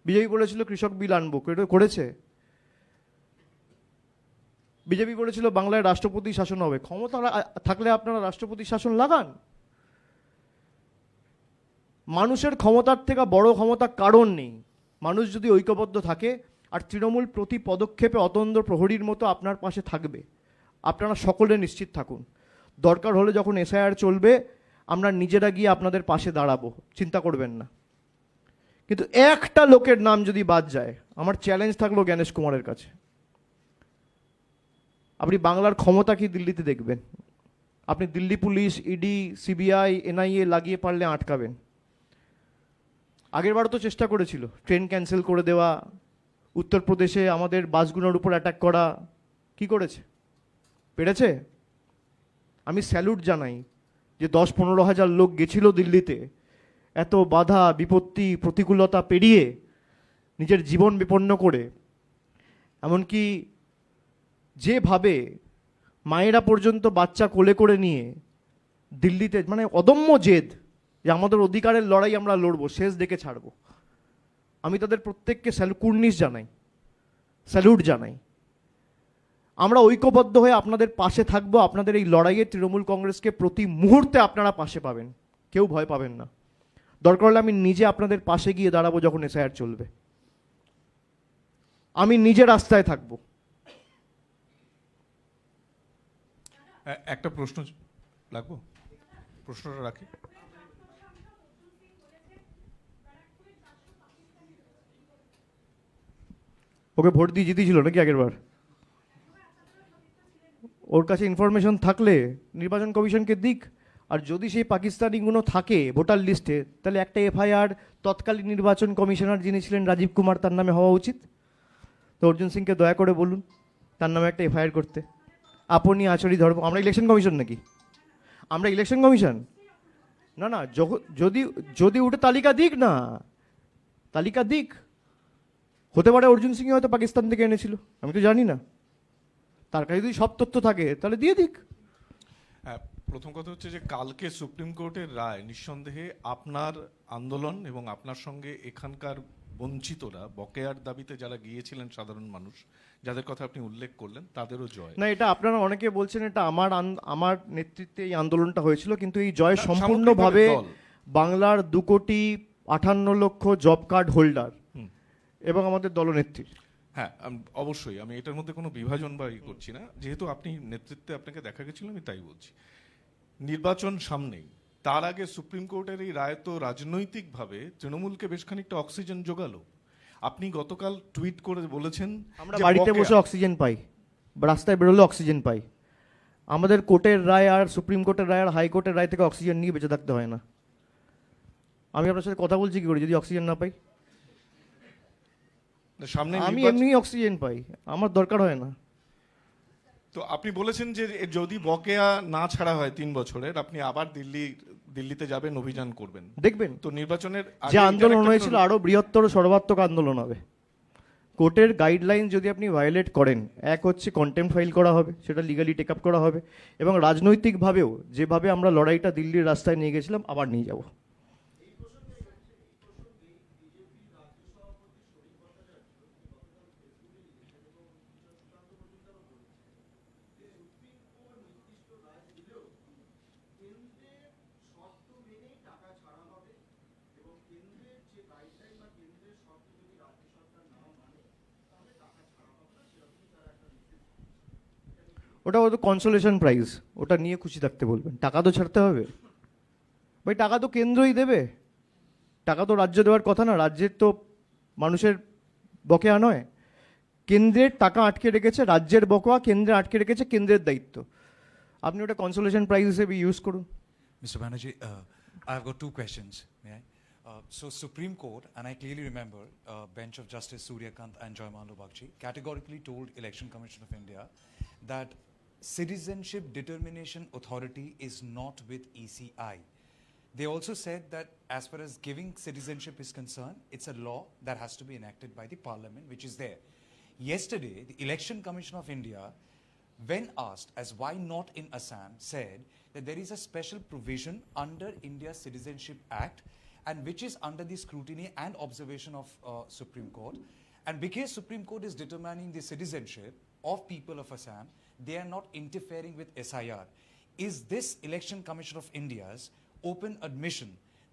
বিজেপি বলেছিল কৃষক বিল আনবো, করেছে? বিজেপি বলেছিল বাংলায় রাষ্ট্রপতি শাসন হবে। ক্ষমতা থাকলে আপনারা রাষ্ট্রপতি শাসন লাগান। মানুষের ক্ষমতার থেকে বড় ক্ষমতা কারণ নেই। মানুষ যদি ঐক্যবদ্ধ থাকে, আর তৃণমূল প্রতি পদক্ষেপে অতন্দ্র প্রহরীর মতো আপনার পাশে থাকবে, আপনারা সকলে নিশ্চিত থাকুন। দরকার হলে যখন এসআইআর চলবে, আমরা নিজেরা গিয়ে আপনাদের পাশে দাঁড়াবো, চিন্তা করবেন না। কিন্তু একটা লোকের নাম যদি বাদ যায়, আমার চ্যালেঞ্জ থাকলো জ্ঞানেশ কুমারের কাছে, আপনি বাংলার ক্ষমতা কি দিল্লিতে দেখবেন? আপনি Delhi police, ED, CBI, NIA লাগিয়ে পারলে আটকাবেন। আগেরবারও তো চেষ্টা করেছিল ট্রেন ক্যান্সেল করে দেওয়া, উত্তরপ্রদেশে আমাদের বাসগুলোর উপর অ্যাটাক করা। কি করেছে? পেরেছে? আমি স্যালুট জানাই যে 10-15 হাজার লোক গেছিল দিল্লিতে, এত বাধা বিপত্তি প্রতিকূলতা পেরিয়ে, নিজের জীবন বিপন্ন করে, এমনকি যেভাবে মায়েরা পর্যন্ত বাচ্চা কোলে করে নিয়ে দিল্লিতে, মানে অদম্য জেদ যে আমাদের অধিকারের লড়াই আমরা লড়বো, শেষ দেখে ছাড়বো। আমি তাদের প্রত্যেককে কুর্নিশ জানাই, স্যালুট জানাই। আমরা ঐক্যবদ্ধ হয়ে আপনাদের পাশে থাকবো। আপনাদের এই লড়াইয়ে তৃণমূল কংগ্রেসকে প্রতি মুহূর্তে আপনারা পাশে পাবেন, কেউ ভয় পাবেন না। দরকার হলে আমি নিজে আপনাদের পাশে গিয়ে দাঁড়াবো যখন এসআইআর চলবে। আমি নিজে রাস্তায় থাকবো। একটা প্রশ্ন লাগবো, প্রশ্নটা রাখি। ওকে ভোট দিয়ে জিতেছিল নাকি আগের বার? ওর কাছে ইনফরমেশন থাকলে নির্বাচন কমিশনকে দিক। আর যদি সেই পাকিস্তানিগুলো থাকে ভোটার লিস্টে, তাহলে একটা এফআইআর তৎকালীন নির্বাচন কমিশনার যিনি ছিলেন রাজীব কুমার, তার নামে হওয়া উচিত। তো অর্জুন সিংকে দয়া করে বলুন তার নামে একটা এফআইআর করতে। আপনি আচরি ধর্ম, আমরা ইলেকশন কমিশন নাকি? আমরা ইলেকশন কমিশন না। না, যদি যদি ওটা তালিকা দিক না, তালিকা দিক। হতে পারে অর্জুন সিং হয়তো পাকিস্তান থেকে এনেছিল, আমি তো জানি না। তার কাছে যদি সব তথ্য থাকে তাহলে দিয়ে দিক। হ্যাঁ, প্রথম কথা হচ্ছে যে কালকে সুপ্রিম কোর্টের রায় নিঃসন্দেহে আপনার আন্দোলন এবং আপনার সঙ্গে এখানকার বঞ্চিতরা, বকেয়ার দাবিতে যারা গিয়েছিলেন সাধারণ মানুষ, যাদের কথা আপনি উল্লেখ করলেন, তাদেরও জয়। না, এটা আপনারা অনেকে বলছেন এটা আমার নেতৃত্বে এই আন্দোলনটা হয়েছিল, কিন্তু এই জয় না, সম্পূর্ণভাবে সামগ্রিকভাবে দল। বাংলার 2,58,00,000 জব কার্ড হোল্ডার এবং আমাদের দলনেত্রীর। হ্যাঁ, অবশ্যই আমি এটার মধ্যে কোনো বিভাজন বা করছি না। যেহেতু আপনি নেতৃত্বে আপনাকে দেখা গেছিল, আমি তাই বলছি। নির্বাচন সামনেই, তার আগে সুপ্রিম কোর্টের এই রায় তো রাজনৈতিকভাবে তৃণমূলকে বেশ খানিকটা অক্সিজেন জোগালো। আপনি গতকাল টুইট করে বলেছেন আমরা যে বাড়িতে বকেয়া- বসে অক্সিজেন পাই, রাস্তায় বেরোলে অক্সিজেন পাই। আমাদের কোর্টের রায় আর সুপ্রিম কোর্টের রায় আর হাইকোর্টের রায় থেকে অক্সিজেন নিয়ে বেঁচে থাকতে হয় না। আমি আপনার সাথে কথা বলছি কি করে যদি অক্সিজেন না পাই? সামনে আমি নির্বাচন- এমনি অক্সিজেন পাই, আমার দরকার হয় না। তো আপনি বলেছেন যে যদি বকেয়া না ছাড়া হয় 3 বছরের, আপনি আবার দিল্লিতে যাবেন, অভিযান করবেন। দেখবেন তো নির্বাচনের আগে যে এটার আন্দোলন একটা হয়েছিল আরো বৃহত্তর সর্বাত্মক আন্দোলন হবে। কোর্টের গাইডলাইন যদি আপনি ভায়োলেট করেন, এক হচ্ছে কন্টেম্প ফাইল করা হবে, সেটা লিগালি টেক আপ করা হবে, এবং রাজনৈতিকভাবেও যেভাবে আমরা লড়াইটা দিল্লির রাস্তায় নিয়ে গেছিলাম আবার নিয়ে যাব। ওটা হয়তো কনসোলেশন প্রাইজ, ওটা নিয়ে খুশি থাকতে বলবেন। টাকা তো ছাড়তে হবে ভাই, টাকা তো কেন্দ্রই দেবে, টাকা তো রাজ্য দেওয়ার কথা না। রাজ্যের তো মানুষের বকেয়া নয়, কেন্দ্রের টাকা আটকে রেখেছে, রাজ্যের বকেয়া কেন্দ্রে আটকে রেখেছে, কেন্দ্রের দায়িত্ব। আপনি ওটা কনসোলেশন প্রাইজ হিসেবে ইউজ করুন। Mr. Banerjee, I've got two questions. May I? So Supreme Court, and I clearly remember, bench of Justice Suryakant and Joymallo Bagchi categorically told Election Commission of India that Citizenship Determination Authority is not with ECI. They also said that as far as giving citizenship is concerned, it's a law that has to be enacted by the parliament, which is there. Yesterday, the Election Commission of India, when asked as why not in Assam, said that there is a special provision under India's Citizenship Act, and which is under the scrutiny and observation of Supreme Court. And because Supreme Court is determining the citizenship of people of Assam, they are not interfering with SIR. Is this Election Commission of India's open admission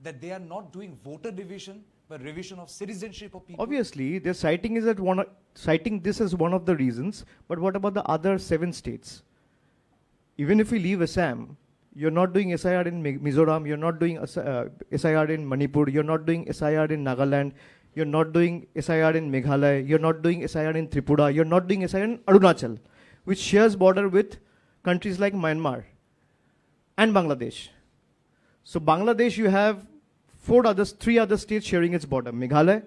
that they are not doing voter division but revision of citizenship of people? Obviously, they're citing this as one of the reasons, but what about the other 7 states? Even if we leave Assam, you're not doing SIR in Mizoram, you're not doing SIR in Manipur, you're not doing SIR in Nagaland, you're not doing SIR in Meghalaya, you're not doing SIR in Tripura, you're not doing SIR in Arunachal, which shares border with countries like Myanmar and Bangladesh. So Bangladesh, you have 3 other states sharing its border: Meghalaya,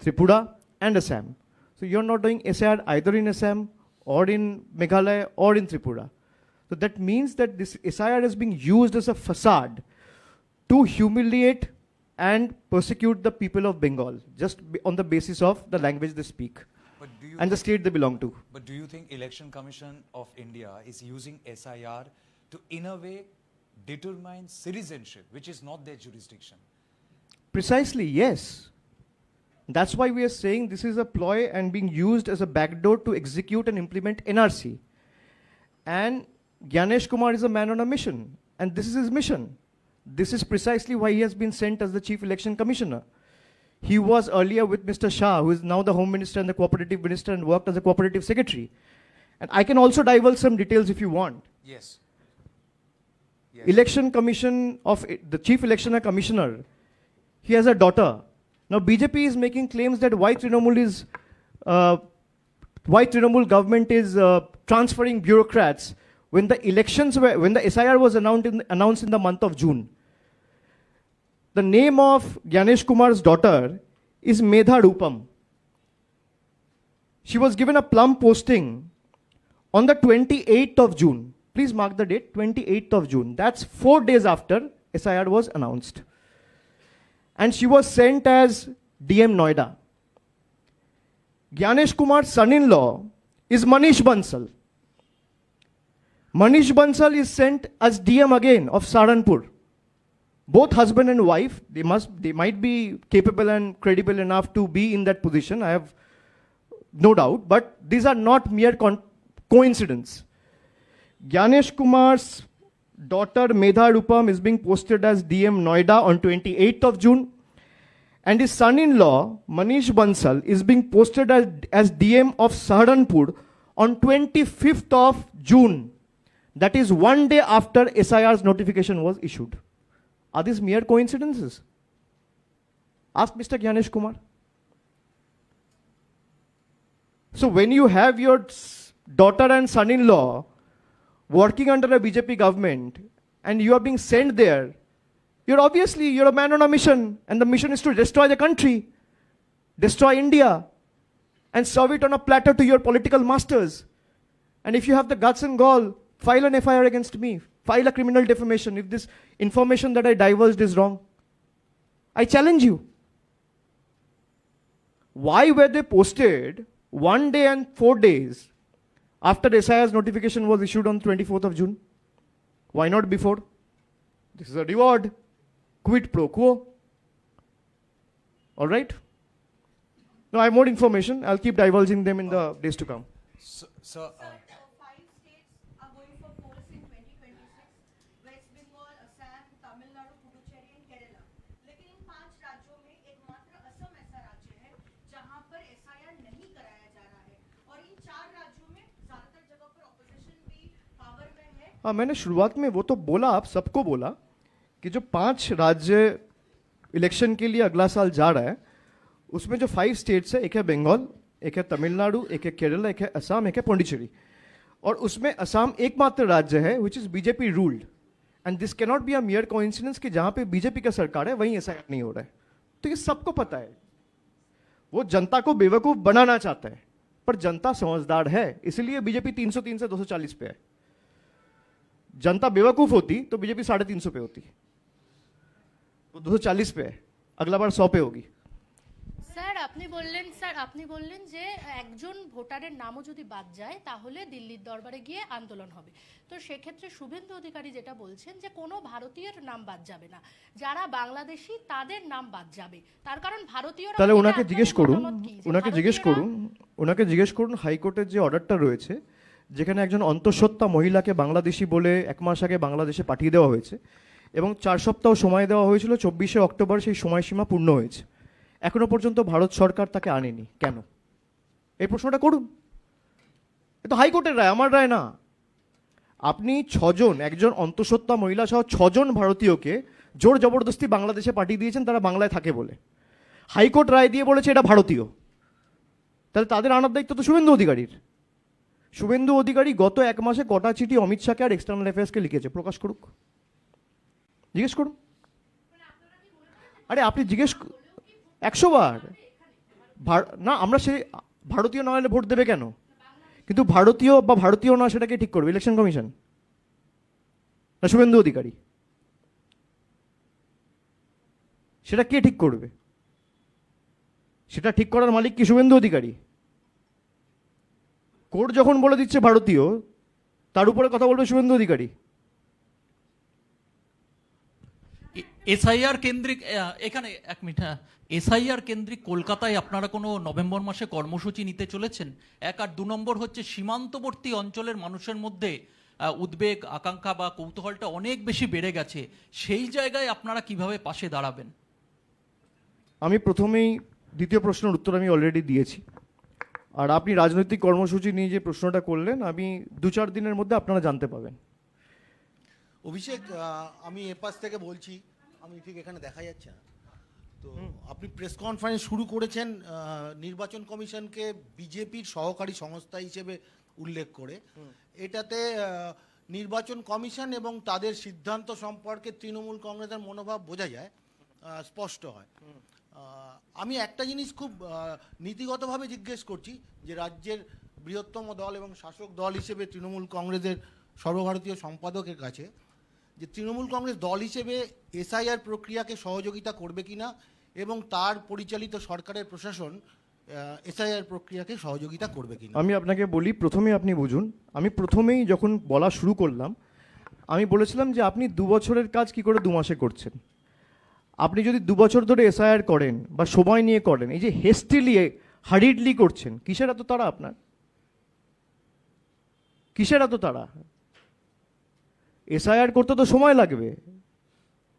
Tripura, and Assam. So you're not doing SIR either in Assam or in Meghalaya or in Tripura. So that means that this SIR is being used as a facade to humiliate and persecute the people of Bengal just on the basis of the language they speak But do you and the state they belong to. But do you think Election Commission of India is using SIR to, in a way, determine citizenship, which is not their jurisdiction? Precisely, yes. That's why we are saying this is a ploy and being used as a backdoor to execute and implement NRC. And Gyanesh Kumar is a man on a mission, and this is his mission. This is precisely why he has been sent as the Chief Election Commissioner. He was earlier with Mr. Shah, who is now the Home Minister and the Cooperative Minister, and worked as a Cooperative Secretary. And I can also divulge some details if you want. Yes. Election Commission of the Chief Election Commissioner, he has a daughter. Now BJP is making claims that why Trinamool government is transferring bureaucrats when the SIR was announced in the month of June. The name of Gyanesh Kumar's daughter is Medha Rupam. She was given a plum posting on the 28th of June. Please mark the date, 28th of June. That's 4 days after SIR was announced. And she was sent as DM Noida. Gyanesh Kumar's son-in-law is Manish Bansal. Manish Bansal is sent as DM again of Saharanpur. Both husband and wife, they might be capable and credible enough to be in that position, I have no doubt, but these are not mere coincidence. Gyanesh Kumar's daughter Medha Rupam is being posted as DM Noida on 28th of June, and his son-in-law Manish Bansal is being posted as DM of Saharanpur on 25th of June. That is 1 day after SIR's notification was issued. Are these mere coincidences? Ask Mr. Gyanesh Kumar. So when you have your daughter and son-in-law working under a BJP government and you are being sent there, you're a man on a mission, and the mission is to destroy the country, destroy India, and serve it on a platter to your political masters. And if you have the guts and gall, file an FIR against me, file a criminal defamation if this information that I divulged is wrong. I challenge you. Why were they posted 1 day and 4 days after SIR's notification was issued on 24th of June? Why not before? This is a reward. Quid pro quo. All right? Now I have more information. I'll keep divulging them in the days to come. Sir, 5 states are going for polls in 2026. West Bengal, Assam, Tamil Nadu, Puducherry and Kerala. लेकिन इन 5 राज्यों में एकमात्र असम ऐसा राज्य है जहां पर SIR नहीं कराया जा रहा है, और इन 4 राज्यों में ज्यादातर जगह पर ऑपोजिशन भी पावर में है. हाँ, मैंने शुरुआत में वो तो बोला, आप सबको बोला कि जो 5 राज्य इलेक्शन के लिए अगला साल जा रहा है, उसमें जो 5 स्टेट्स है, एक है बंगाल, एक है तमिलनाडु, एक है केरला, एक है असम, एक है पौंडीचेरी, और उसमें असम एकमात्र राज्य है which is BJP ruled, and this cannot be a मियर coincidence कि जहां पे बीजेपी का सरकार है वहीं ऐसा नहीं हो रहा है. तो ये सबको पता है. वो जनता को बेवकूफ बनाना चाहता है, पर जनता समझदार है, इसलिए बीजेपी 303 से 240 पे है. जनता बेवकूफ होती तो बीजेपी 350 पे होती, तो 240 पे है, अगला बार 100 पे होगी. স্যার আপনি বললেন যে একজন ভোটারের নামও যদি বাদ যায় তাহলে দিল্লির দরবারে গিয়ে আন্দোলন হবে. তো সেক্ষেত্রে শুভেন্দু অধিকারী যেটা বলছেন যে কোনো ভারতীয়ের নাম বাদ যাবে না, যারা বাংলাদেশি তাদের নাম বাদ যাবে, তার কারণ ভারতীয়রা. তাহলে ওনাকে জিজ্ঞেস করুন হাইকোর্টের যে অর্ডারটা রয়েছে, যেখানে একজন অন্তঃসত্ত্বা মহিলাকে বাংলাদেশি বলে 1 মাস আগে বাংলাদেশে পাঠিয়ে দেওয়া হয়েছে এবং 4 সপ্তাহ সময় দেওয়া হয়েছিল, 24শে অক্টোবর সেই সময়সীমা পূর্ণ হয়েছে, এখনো পর্যন্ত ভারত সরকার তাকে আনেনি কেন? এই প্রশ্নটা করুন. এ তো হাইকোর্টের রায়, আমার রায় না. আপনি 6 জন, একজন অন্তঃসত্ত্বা মহিলা সহ 6 জন ভারতীয়কে জোর জবরদস্তি বাংলাদেশে পাঠিয়ে দিয়েছেন তারা বাংলায় থাকে বলে. হাইকোর্ট রায় দিয়ে বলেছে এটা ভারতীয়. তাহলে তাদের আনার দায়িত্ব তো শুভেন্দু অধিকারীর. শুভেন্দু অধিকারী গত 1 মাসে কটা চিঠি অমিত শাহকে আর এক্সটার্নাল অ্যাফেয়ার্সকে লিখেছে প্রকাশ করুক, জিজ্ঞেস করুন. আরে আপনি জিজ্ঞেস 100 বার না, আমরা সে ভারতীয় না হলে ভোট দেবে কেন? কিন্তু ভারতীয় বা ভারতীয় না সেটাকে ঠিক করবে ইলেকশন কমিশন না শুভেন্দু অধিকারী? সেটা কে ঠিক করবে? সেটা ঠিক করার মালিক কি শুভেন্দু অধিকারী? কোর্ট যখন বলে দিচ্ছে ভারতীয়, তার উপরে কথা বলবে শুভেন্দু অধিকারী? এসআইআর কেন্দ্রিক এখানে 1 মিনিট, এসআইআর কেন্দ্রিক কলকাতায় আপনারা কোনো নভেম্বর মাসে কর্মসূচি নিতে চলেছেন? 1 আর 2 নম্বর হচ্ছে সীমান্তবর্তী অঞ্চলের মানুষের মধ্যে উদ্বেগ, আকাঙ্ক্ষা বা কৌতূহলটা অনেক বেশি বেড়ে গেছে, সেই জায়গায় আপনারা কিভাবে পাশে দাঁড়াবেন? আমি প্রথমেই দ্বিতীয় প্রশ্নের উত্তর আমি অলরেডি দিয়েছি, আর আপনি রাজনৈতিক কর্মসূচি নিয়ে যে প্রশ্নটা করলেন, আমি 2-4 দিনের মধ্যে আপনারা জানতে পাবেন. অভিষেক, আমি এপাশ থেকে বলছি, আমি ঠিক এখানে দেখা যাচ্ছে না তো। আপনি প্রেস কনফারেন্স শুরু করেছেন নির্বাচন কমিশনকে বিজেপির সহকারী সংস্থা হিসেবে উল্লেখ করে। এটাতে নির্বাচন কমিশন এবং তাদের সিদ্ধান্ত সম্পর্কে তৃণমূল কংগ্রেসের মনোভাব বোঝা যায়, স্পষ্ট হয়। আমি একটা জিনিস খুব নীতিগতভাবে জিজ্ঞেস করছি, যে রাজ্যের বৃহত্তম দল এবং শাসক দল হিসেবে তৃণমূল কংগ্রেসের সর্বভারতীয় সম্পাদকের কাছে, যে তৃণমূল কংগ্রেস দল হিসেবে এসআইআর প্রক্রিয়াকে সহযোগিতা করবে কিনা এবং তার পরিচালিত সরকারের প্রশাসন এসআইআর প্রক্রিয়াকে সহযোগিতা করবে কিনা। আমি আপনাকে বলি, প্রথমে আপনি বুঝুন, আমি প্রথমেই যখন বলা শুরু করলাম আমি বলেছিলাম যে আপনি 2 বছরের কাজ কি করে 2 মাসে করছেন। আপনি যদি 2 বছর ধরে এসআইআর করেন বা সময় নিয়ে করেন, এই যে হেস্টিলি হারিডলি করছেন, কিসের এত তাড়া আপনার? কিসের এত তাড়া? এসআইআর করতে তো সময় লাগবে।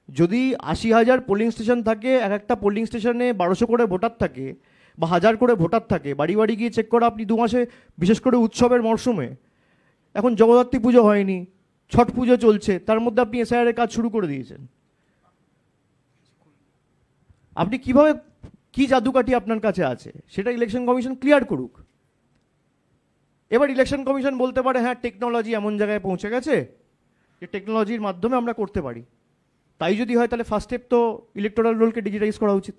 যদি 80,000 পোলিং স্টেশন থাকে, এক একটা পোলিং স্টেশনে 1200 করে ভোটার থাকে বা 1000 করে ভোটার থাকে, বাড়ি বাড়ি গিয়ে চেক করা আপনি 2 মাসে, বিশেষ করে উৎসবের মরশুমে, এখন জগদ্ধাত্রী পুজো হয়নি, ছট পুজো চলছে, তার মধ্যে আপনি এসআইআর এর কাজ শুরু করে দিয়েছেন। আপনি কিভাবে, কি জাদুকাঠি আপনার কাছে আছে সেটা ইলেকশন কমিশন ক্লিয়ার করুক। এবার ইলেকশন কমিশন বলতে পারে হ্যাঁ টেকনোলজি এমন জায়গায় পৌঁছে গেছে যে টেকনোলজির মাধ্যমে আমরা করতে পারি। তাই যদি হয় তাহলে ফার্স্ট স্টেপ তো ইলেকটোরাল রোলকে ডিজিটাইজ করা উচিত।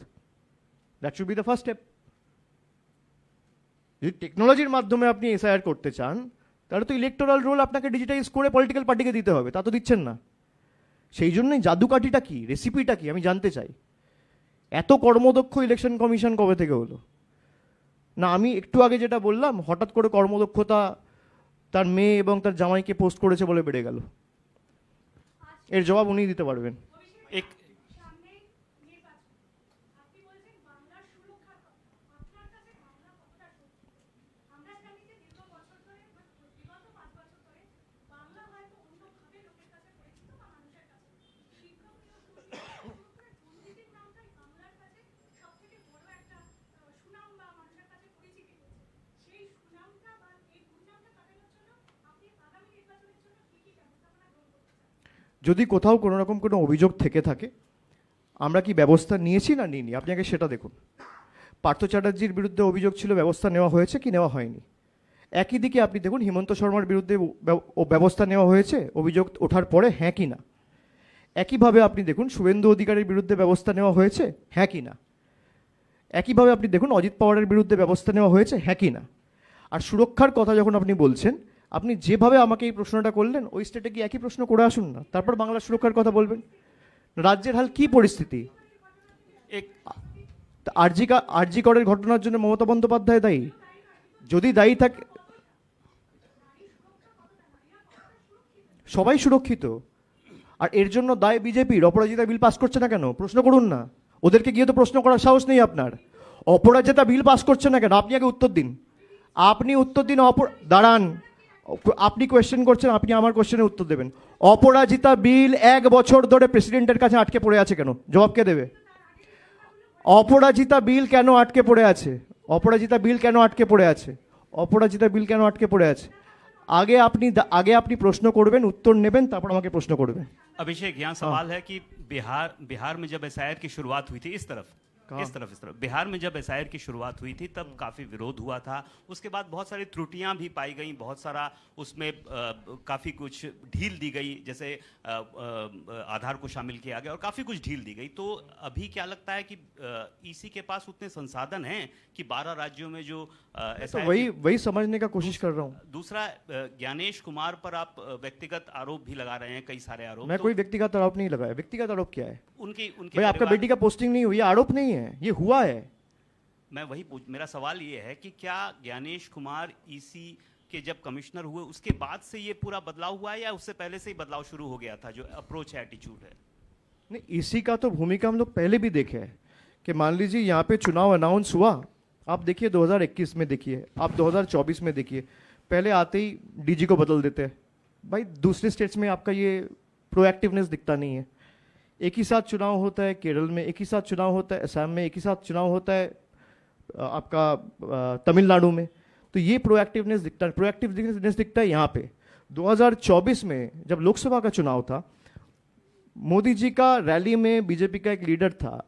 That should be the first step. যদি টেকনোলজির মাধ্যমে আপনি এসআইআর করতে চান তাহলে তো ইলেকটোরাল রোল আপনাকে ডিজিটাইজ করে পলিটিক্যাল পার্টিকে দিতে হবে, তা তো দিচ্ছেন না। সেই জন্যই জাদুকাঠিটা কি, রেসিপিটা কি আমি জানতে চাই। এত কর্মদক্ষ ইলেকশন কমিশন কবে থেকে হলো? না আমি একটু আগে যেটা বললাম, হঠাৎ করে কর্মদক্ষতা তার মেয়ে এবং তার জামাইকে পোস্ট করেছে বলে বেড়ে গেল? এর জবাব উনিই দিতে পারবেন। যদি কোথাও কোনো রকম কোনো অভিযোগ থেকে থাকে, আমরা কি ব্যবস্থা নিয়েছি না নিইনি আপনি আগে সেটা দেখুন। পার্থ চ্যাটার্জির বিরুদ্ধে অভিযোগ ছিল, ব্যবস্থা নেওয়া হয়েছে কি নেওয়া হয়নি? একই দিকে আপনি দেখুন হিমন্ত শর্মার বিরুদ্ধে ব্যবস্থা নেওয়া হয়েছে অভিযোগ ওঠার পরে, হ্যাঁ কি না? একইভাবে আপনি দেখুন শুভেন্দু অধিকারীর বিরুদ্ধে ব্যবস্থা নেওয়া হয়েছে, হ্যাঁ কি না? একইভাবে আপনি দেখুন অজিত পাওয়ারের বিরুদ্ধে ব্যবস্থা নেওয়া হয়েছে, হ্যাঁ কি না? আর সুরক্ষার কথা যখন আপনি বলছেন, আপনি যেভাবে আমাকে এই প্রশ্নটা করলেন ওই স্টেটে কি একই প্রশ্ন করে আসুন না, তারপর বাংলার সুরক্ষার কথা বলবেন। রাজ্যের হাল কি পরিস্থিতি? আরজি করের ঘটনার জন্য মমতা বন্দ্যোপাধ্যায় দায়ী? যদি দায়ী থাকে, সবাই সুরক্ষিত, আর এর জন্য দায় বিজেপির। অপরাজিতা বিল পাস করছে না কেন প্রশ্ন করুন না, ওদেরকে গিয়ে তো প্রশ্ন করার সাহস নেই আপনার। অপরাজিতা বিল পাস করছে না কেন আপনি আগে উত্তর দিন। আপনি উত্তর দিন, দাঁড়ান, আপনি কোয়েশ্চেন করছেন, আপনি আমার কোয়েশ্চেনের উত্তর দেবেন। অপরাজিতা বিল 1 বছর ধরে প্রেসিডেন্টের কাছে আটকে পড়ে আছে কেন? জবাব কে দেবে? অপরাজিতা বিল কেন আটকে পড়ে আছে? অপরাজিতা বিল কেন আটকে পড়ে আছে? অপরাজিতা বিল কেন আটকে পড়ে আছে? আগে আপনি প্রশ্ন করবেন, উত্তর নেবেন, তারপর আমাকে প্রশ্ন করবেন। अभिषेक, यहाँ सवाल है कि बिहार में जब एसआईआर की शुरुआत हुई थी, इस तरफ बिहार में जब एसआईआर की शुरुआत हुई थी तब काफ़ी विरोध हुआ था। उसके बाद बहुत सारी त्रुटियां भी पाई गई, बहुत सारा उसमें काफ़ी कुछ ढील दी गई, जैसे आधार को शामिल किया गया और काफ़ी कुछ ढील दी गई। तो अभी क्या लगता है कि ईसी के पास उतने संसाधन हैं कि 12 राज्यों में जो तो वही समझने का कोशिश कर रहा हूँ। दूसरा, ज्ञानेश कुमार पर आप व्यक्तिगत आरोप भी लगा रहे हैं, कई सारे आरोप। मैं कोई व्यक्तिगत आरोप नहीं लगाया। व्यक्तिगत आरोप क्या है? उनकी भाई आपका बेटी का पोस्टिंग नहीं हुई, ये आरोप नहीं है, ये हुआ है। मैं वही मेरा सवाल ये है कि क्या ज्ञानेश कुमार ईसी के जब कमिश्नर हुए उसके बाद से ये पूरा बदलाव हुआ है या उससे पहले से ही बदलाव शुरू हो गया था, जो अप्रोच है, एटीट्यूड है? नहीं, इसी का तो भूमिका हम लोग पहले भी देखे हैं कि मान लीजिए यहाँ पे चुनाव अनाउंस हुआ, आप देखिए 2021 में देखिए, आप 2024 में देखिए, पहले आते ही डीजी को बदल देते हैं। भाई दूसरे स्टेट्स में आपका ये प्रोएक्टिवनेस दिखता नहीं है। एक ही साथ चुनाव होता है केरल में, एक ही साथ चुनाव होता है असम में, एक ही साथ चुनाव होता है आपका तमिलनाडु में। तो ये प्रोएक्टिवनेस दिखता है यहाँ पे। 2024 में जब लोकसभा का चुनाव था मोदी जी का रैली में बीजेपी का एक लीडर था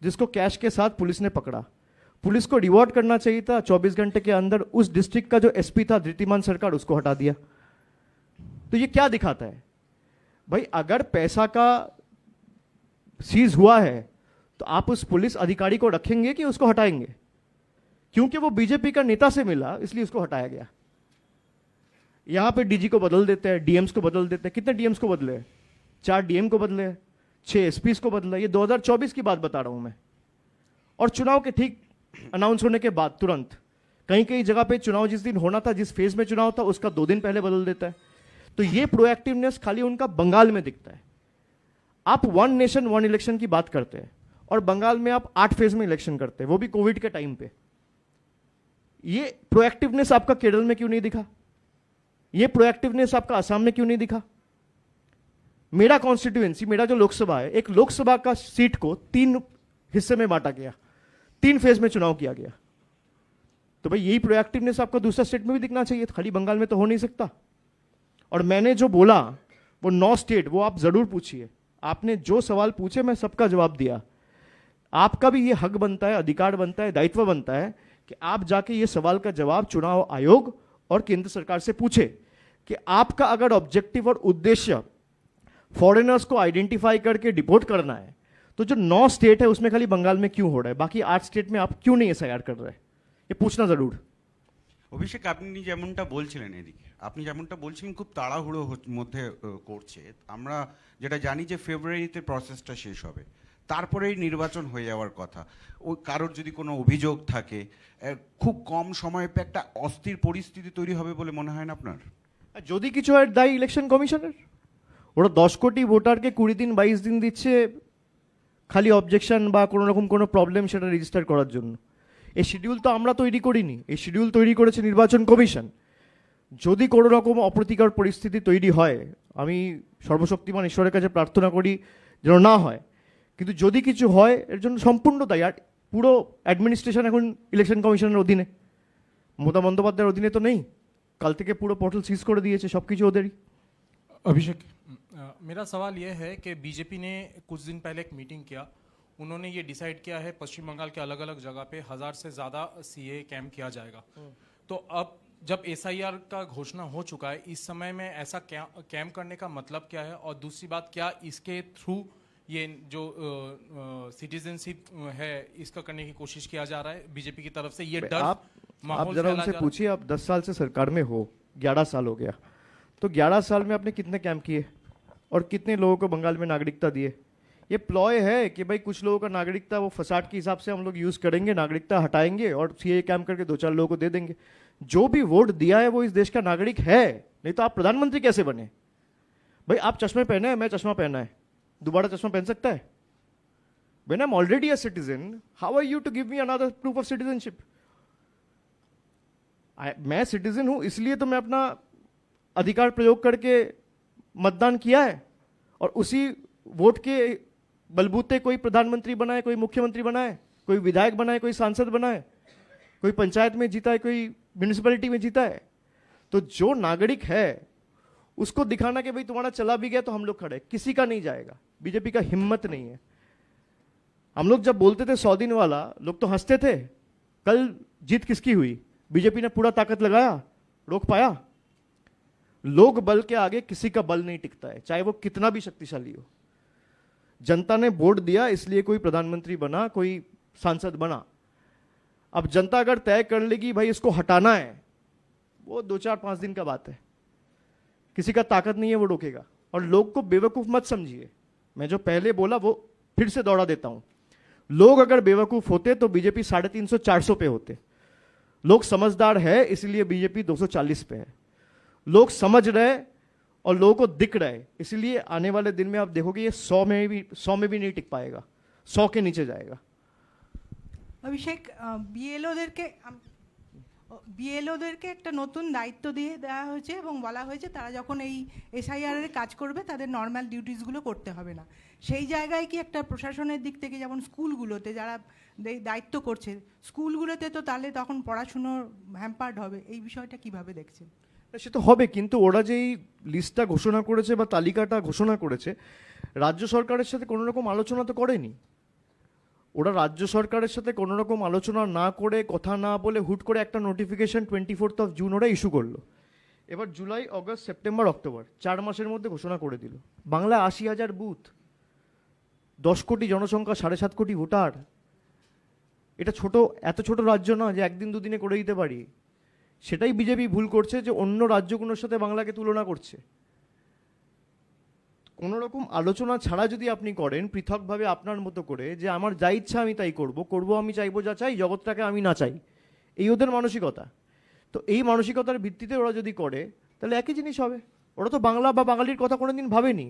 जिसको कैश के साथ पुलिस ने पकड़ा। पुलिस को रिवॉर्ड करना चाहिए था, 24 घंटे के अंदर उस डिस्ट्रिक्ट का जो एसपी था धृतिमान सरकार, उसको हटा दिया। तो ये क्या दिखाता है भाई? अगर पैसा का सीज हुआ है तो आप उस पुलिस अधिकारी को रखेंगे कि उसको हटाएंगे? क्योंकि वो बीजेपी का नेता से मिला इसलिए उसको हटाया गया। यहां पे डीजी को बदल देते हैं, डीएम्स को बदल देते हैं। कितने डीएम्स को बदले? 4 डीएम को बदले, 6 एसपीस को बदला। ये 2024 की बात बता रहा हूं मैं। और चुनाव के ठीक अनाउंस होने के बाद तुरंत कहीं कहीं जगह पे चुनाव जिस दिन होना था, जिस फेज में चुनाव था, उसका 2 दिन पहले बदल देता है। तो ये प्रोएक्टिवनेस खाली उनका बंगाल में दिखता है। आप 1 नेशन 1 इलेक्शन की बात करते हैं और बंगाल में आप 8 फेज में इलेक्शन करते हैं, वो भी कोविड के टाइम पे। ये प्रोएक्टिवनेस आपका केरल में क्यों नहीं दिखा? ये प्रोएक्टिवनेस आपका असम में क्यों नहीं दिखा? मेरा कॉन्स्टिट्यूएंसी, मेरा जो लोकसभा है, एक लोकसभा का सीट को 3 हिस्से में बांटा गया, 3 फेज में चुनाव किया गया। तो भाई यही प्रोएक्टिवनेस आपको दूसरा स्टेट में भी दिखना चाहिए, खाली बंगाल में तो हो नहीं सकता। और मैंने जो बोला वो 9 स्टेट, वो आप जरूर पूछिए। आपने जो सवाल पूछे मैं सबका जवाब दिया। आपका भी ये हक बनता है, अधिकार बनता है, दायित्व बनता है कि आप जाके ये सवाल का जवाब चुनाव आयोग और केंद्र सरकार से पूछे कि आपका अगर ऑब्जेक्टिव और उद्देश्य फॉरेनर्स को आइडेंटिफाई करके डिपोर्ट करना है तो जो 9 स्टेट है उसमें खाली बंगाल में क्यों हो रहा है, बाकी 8 स्टेट में आप क्यों नहीं एसआईआर कर रहे हैं? ये पूछना जरूर। অভিষেক, আপনি যেমনটা বলছিলেন, এদিকে আপনি যেমনটা বলছিলেন খুব তাড়াহুড়ো মধ্যে করছে। আমরা যেটা জানি যে ফেব্রুয়ারিতে প্রসেসটা শেষ হবে, তারপরেই নির্বাচন হয়ে যাওয়ার কথা। ওই কারোর যদি কোনো অভিযোগ থাকে, খুব কম সময়ে একটা অস্থির পরিস্থিতি তৈরি হবে বলে মনে হয় না আপনার? যদি কিছু হয় দায়ী ইলেকশন কমিশনের। ওরা 10 কোটি ভোটারকে 20 দিন 22 দিন দিচ্ছে খালি অবজেকশন বা কোনো রকম কোনো প্রবলেম সেটা রেজিস্টার করার জন্য। এই শিডিউল তো আমরা তৈরি করিনি, এই শিডিউল তৈরি করেছে নির্বাচন কমিশন। যদি কোনো রকম অপ্রীতিকর পরিস্থিতি তৈরি হয়, আমি সর্বশক্তিমান ঈশ্বরের কাছে প্রার্থনা করি যেন না হয়, কিন্তু যদি কিছু হয় এর জন্য সম্পূর্ণ দায়ী। আর পুরো অ্যাডমিনিস্ট্রেশন এখন ইলেকশন কমিশনের অধীনে, মমতা বন্দ্যোপাধ্যায়ের অধীনে তো নেই। কাল থেকে পুরো পোর্টাল সিজ করে দিয়েছে, সব কিছু ওদেরই। अभिषेक, मेरा सवाल यह है कि बीजेपी ने कुछ दिन पहले एक मीटिंग किया, उन्होंने ये डिसाइड किया है पश्चिम बंगाल के अलग अलग जगह पे 1000 से ज़्यादा सीए कैंप किया जाएगा। तो अब जब एसआईआर का घोषणा हो चुका है, इस समय में ऐसा कैंप करने का मतलब क्या है? और दूसरी बात, क्या इसके थ्रू ये जो सिटीजनशिप है इसका करने की कोशिश किया जा रहा है बीजेपी की तरफ से? ये डर आप जरा उनसे पूछिए, आप 10 साल से सरकार में हो, 11 साल हो गया, तो 11 साल में आपने कितने कैंप किए और कितने लोगों को बंगाल में नागरिकता दिए? ये प्लॉय है कि भाई कुछ लोगों का नागरिकता वो फसाड के हिसाब से हम लोग यूज करेंगे, नागरिकता हटाएंगे और सीए कैंप करके 2-4 लोगों को दे देंगे। जो भी वोट दिया है वो इस देश का नागरिक है, नहीं तो आप प्रधानमंत्री कैसे बने? भाई आप चश्मे पहने हैं, मैं चश्मा पहना है, दोबारा चश्मा पहन सकता है? When I'm already a citizen, how are you to give me another proof of citizenship? मैं सिटीजन हूं इसलिए तो मैं अपना अधिकार प्रयोग करके मतदान किया है और उसी वोट के बलबूते कोई प्रधानमंत्री बनाए, कोई मुख्यमंत्री बनाए, कोई विधायक बनाए, कोई सांसद बनाए, कोई पंचायत में जीता है, कोई म्यूनिसिपैलिटी में जीता है। तो जो नागरिक है उसको दिखाना कि भाई तुम्हारा चला भी गया तो हम लोग खड़े, किसी का नहीं जाएगा। बीजेपी का हिम्मत नहीं है। हम लोग जब बोलते थे 100 दिन वाला, लोग तो हंसते थे। कल जीत किसकी हुई? बीजेपी ने पूरा ताकत लगाया, रोक पाया? लोग बल के आगे किसी का बल नहीं टिकता है, चाहे वो कितना भी शक्तिशाली हो। जनता ने वोट दिया इसलिए कोई प्रधानमंत्री बना, कोई सांसद बना। अब जनता अगर तय कर लेगी भाई इसको हटाना है, वो 2-4-5 दिन का बात है, किसी का ताकत नहीं है वो रोकेगा। और लोग को बेवकूफ मत समझिए, मैं जो पहले बोला वो फिर से दोहरा देता हूं। लोग अगर बेवकूफ होते तो बीजेपी 350-400 पे होते। लोग समझदार है इसलिए बीजेपी 240 पे है। लोग समझ रहे और लोगों को दिख रहा है, इसलिए आने वाले दिन में आप देखोगे ये 100 में भी नहीं टिक पाएगा, 100 के नीचे जाएगा। অভিষেক, বিএলওদেরকে একটা নতুন দায়িত্ব দিয়ে দেওয়া হয়েছে এবং বলা হয়েছে তারা যখন এই এসআইআর এর কাজ করবে তাদের নর্মাল ডিউটিসগুলো করতে হবে না। সেই জায়গায় কি একটা প্রশাসনের দিক থেকে, যেমন স্কুলগুলোতে যারা দায়িত্ব করছে, স্কুলগুলোতে তো তাহলে তখন পড়াশুনো হ্যাম্পার্ড হবে, এই বিষয়টা কিভাবে দেখছেন? সে তো হবে, কিন্তু ওরা যেই লিস্টটা ঘোষণা করেছে বা তালিকাটা ঘোষণা করেছে, রাজ্য সরকারের সাথে কোনো রকম আলোচনা তো করেনি। ওরা রাজ্য সরকারের সাথে কোনো রকম আলোচনা না করে, কথা না বলে হুট করে একটা নোটিফিকেশন 24 জুন ওরা ইস্যু করলো। এবার জুলাই, অগস্ট, সেপ্টেম্বর, অক্টোবর 4 মাসের মধ্যে ঘোষণা করে দিল। বাংলা 80,000 বুথ, 10 কোটি জনসংখ্যা, 7.5 কোটি ভোটার। এটা এত ছোট রাজ্য না যে একদিন দুদিনে করে দিতে পারি। সেটাই বিজেপি ভুল করছে, যে অন্য রাজ্যগুলোর সাথে বাংলাকে তুলনা করছে। কোনো রকম আলোচনা ছাড়া যদি আপনি করেন পৃথকভাবে আপনার মতো করে, যে আমার যা ইচ্ছা আমি তাই করব, আমি চাইবো যা চাই, জগৎটাকে আমি না চাই, এই ওদের মানসিকতা। তো এই মানসিকতার ভিত্তিতে ওরা যদি করে তাহলে একই জিনিস হবে। ওরা তো বাংলা বা বাঙালির কথা কোনোদিন ভাবেনি,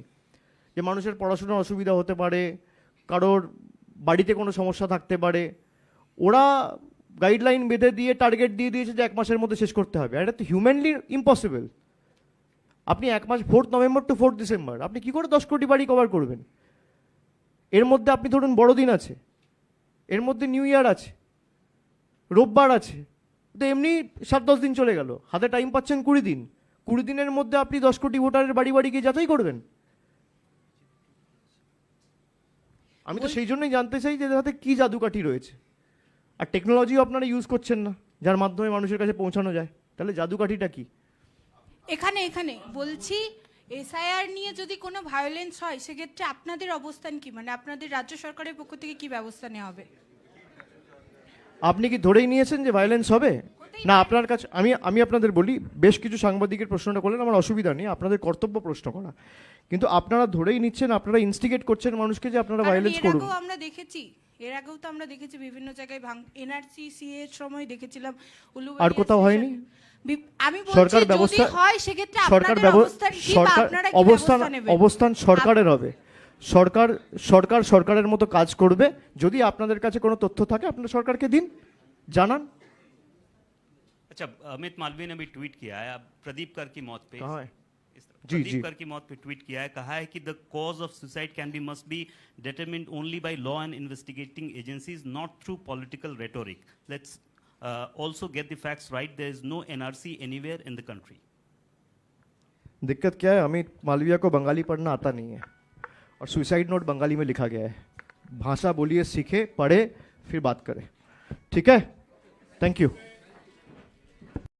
যে মানুষের পড়াশোনার অসুবিধা হতে পারে, কারোর বাড়িতে কোনো সমস্যা থাকতে পারে। ওরা গাইডলাইন বেঁধে দিয়ে টার্গেট দিয়ে দিয়েছে যে 1 মাসের মধ্যে শেষ করতে হবে। এটা তো হিউম্যানলি ইম্পসিবল। আপনি 1 মাস, 4 নভেম্বর টু 4 ডিসেম্বর, আপনি কি করে 10 কোটি বাড়ি কভার করবেন? এর মধ্যে আপনি ধরুন বড়দিন আছে, এর মধ্যে নিউ ইয়ার আছে, রোববার আছে, তো এমনি 7-10 দিন চলে গেল। হাতে টাইম পাচ্ছেন 20 দিন। 20 দিনের মধ্যে আপনি 10 কোটি ভোটারের বাড়ি বাড়ি গিয়ে যাচাই করবেন? আমি তো সেই জন্যই জানতে চাই যে হাতে কি জাদুকাঠি রয়েছে। আর টেকনোলজিও আপনারা ইউজ করছেন না, যার মাধ্যমে মানুষের কাছে পৌঁছানো যায়। তাহলে জাদুকাঠিটা কি? এখানে বলছি, এসআইআর নিয়ে যদি কোনো ভায়োলেন্স হয় সেক্ষেত্রে আপনাদের অবস্থান কি, মানে আপনাদের রাজ্য সরকারের পক্ষ থেকে কি ব্যবস্থা নেওয়া হবে? আপনি কি ধরেই নিয়েছেন যে ভায়োলেন্স হবে? না, আপনার কাছে আমি আপনাদের বলি, বেশ কিছু সাংবাদিকের প্রশ্নটা করলেন, আমার অসুবিধা নেই, আপনাদের কর্তব্য প্রশ্ন করা, কিন্তু আপনারা ধরেই নিচ্ছেন, আপনারা ইনস্টিগেট করছেন মানুষকে যে আপনারা ভায়োলেন্স করুন। এর আগেও তো আমরা দেখেছি বিভিন্ন জায়গায় এনআরসি সিএ এর সময় দেখেছিলাম, আর কোথাও হয়নি। আমি বলছি সরকার যদি ব্যবস্থা, হয় সেক্ষেত্রে সরকার আপনাদের অবস্থান কি বা আপনারা কি ব্যবস্থা নেবেন? অবস্থান সরকারের হবে। সরকারের মতো কাজ করবে। যদি আপনাদের কাছে কোনো তথ্য থাকে আপনারা সরকারকে দিন, জানান। अच्छा, अमित मालवीय ने भी ट्वीट किया है, अब प्रदीप कर की मौत पे कहाँ है? जी, प्रदीप जी। कर की मौत पे ट्वीट किया है, कहा है कि the cause of suicide can be must be determined only by law and investigating agencies, not through political rhetoric. Let's also get the facts right. There is no NRC anywhere in the country. दिक्कत क्या है, अमित मालविया को बंगाली पढ़ना आता नहीं है और suicide note Bengali में लिखा गया है। भाषा बोलिए, सीखे, पढ़े, फिर बात करें। ठीक है, थैंक यू।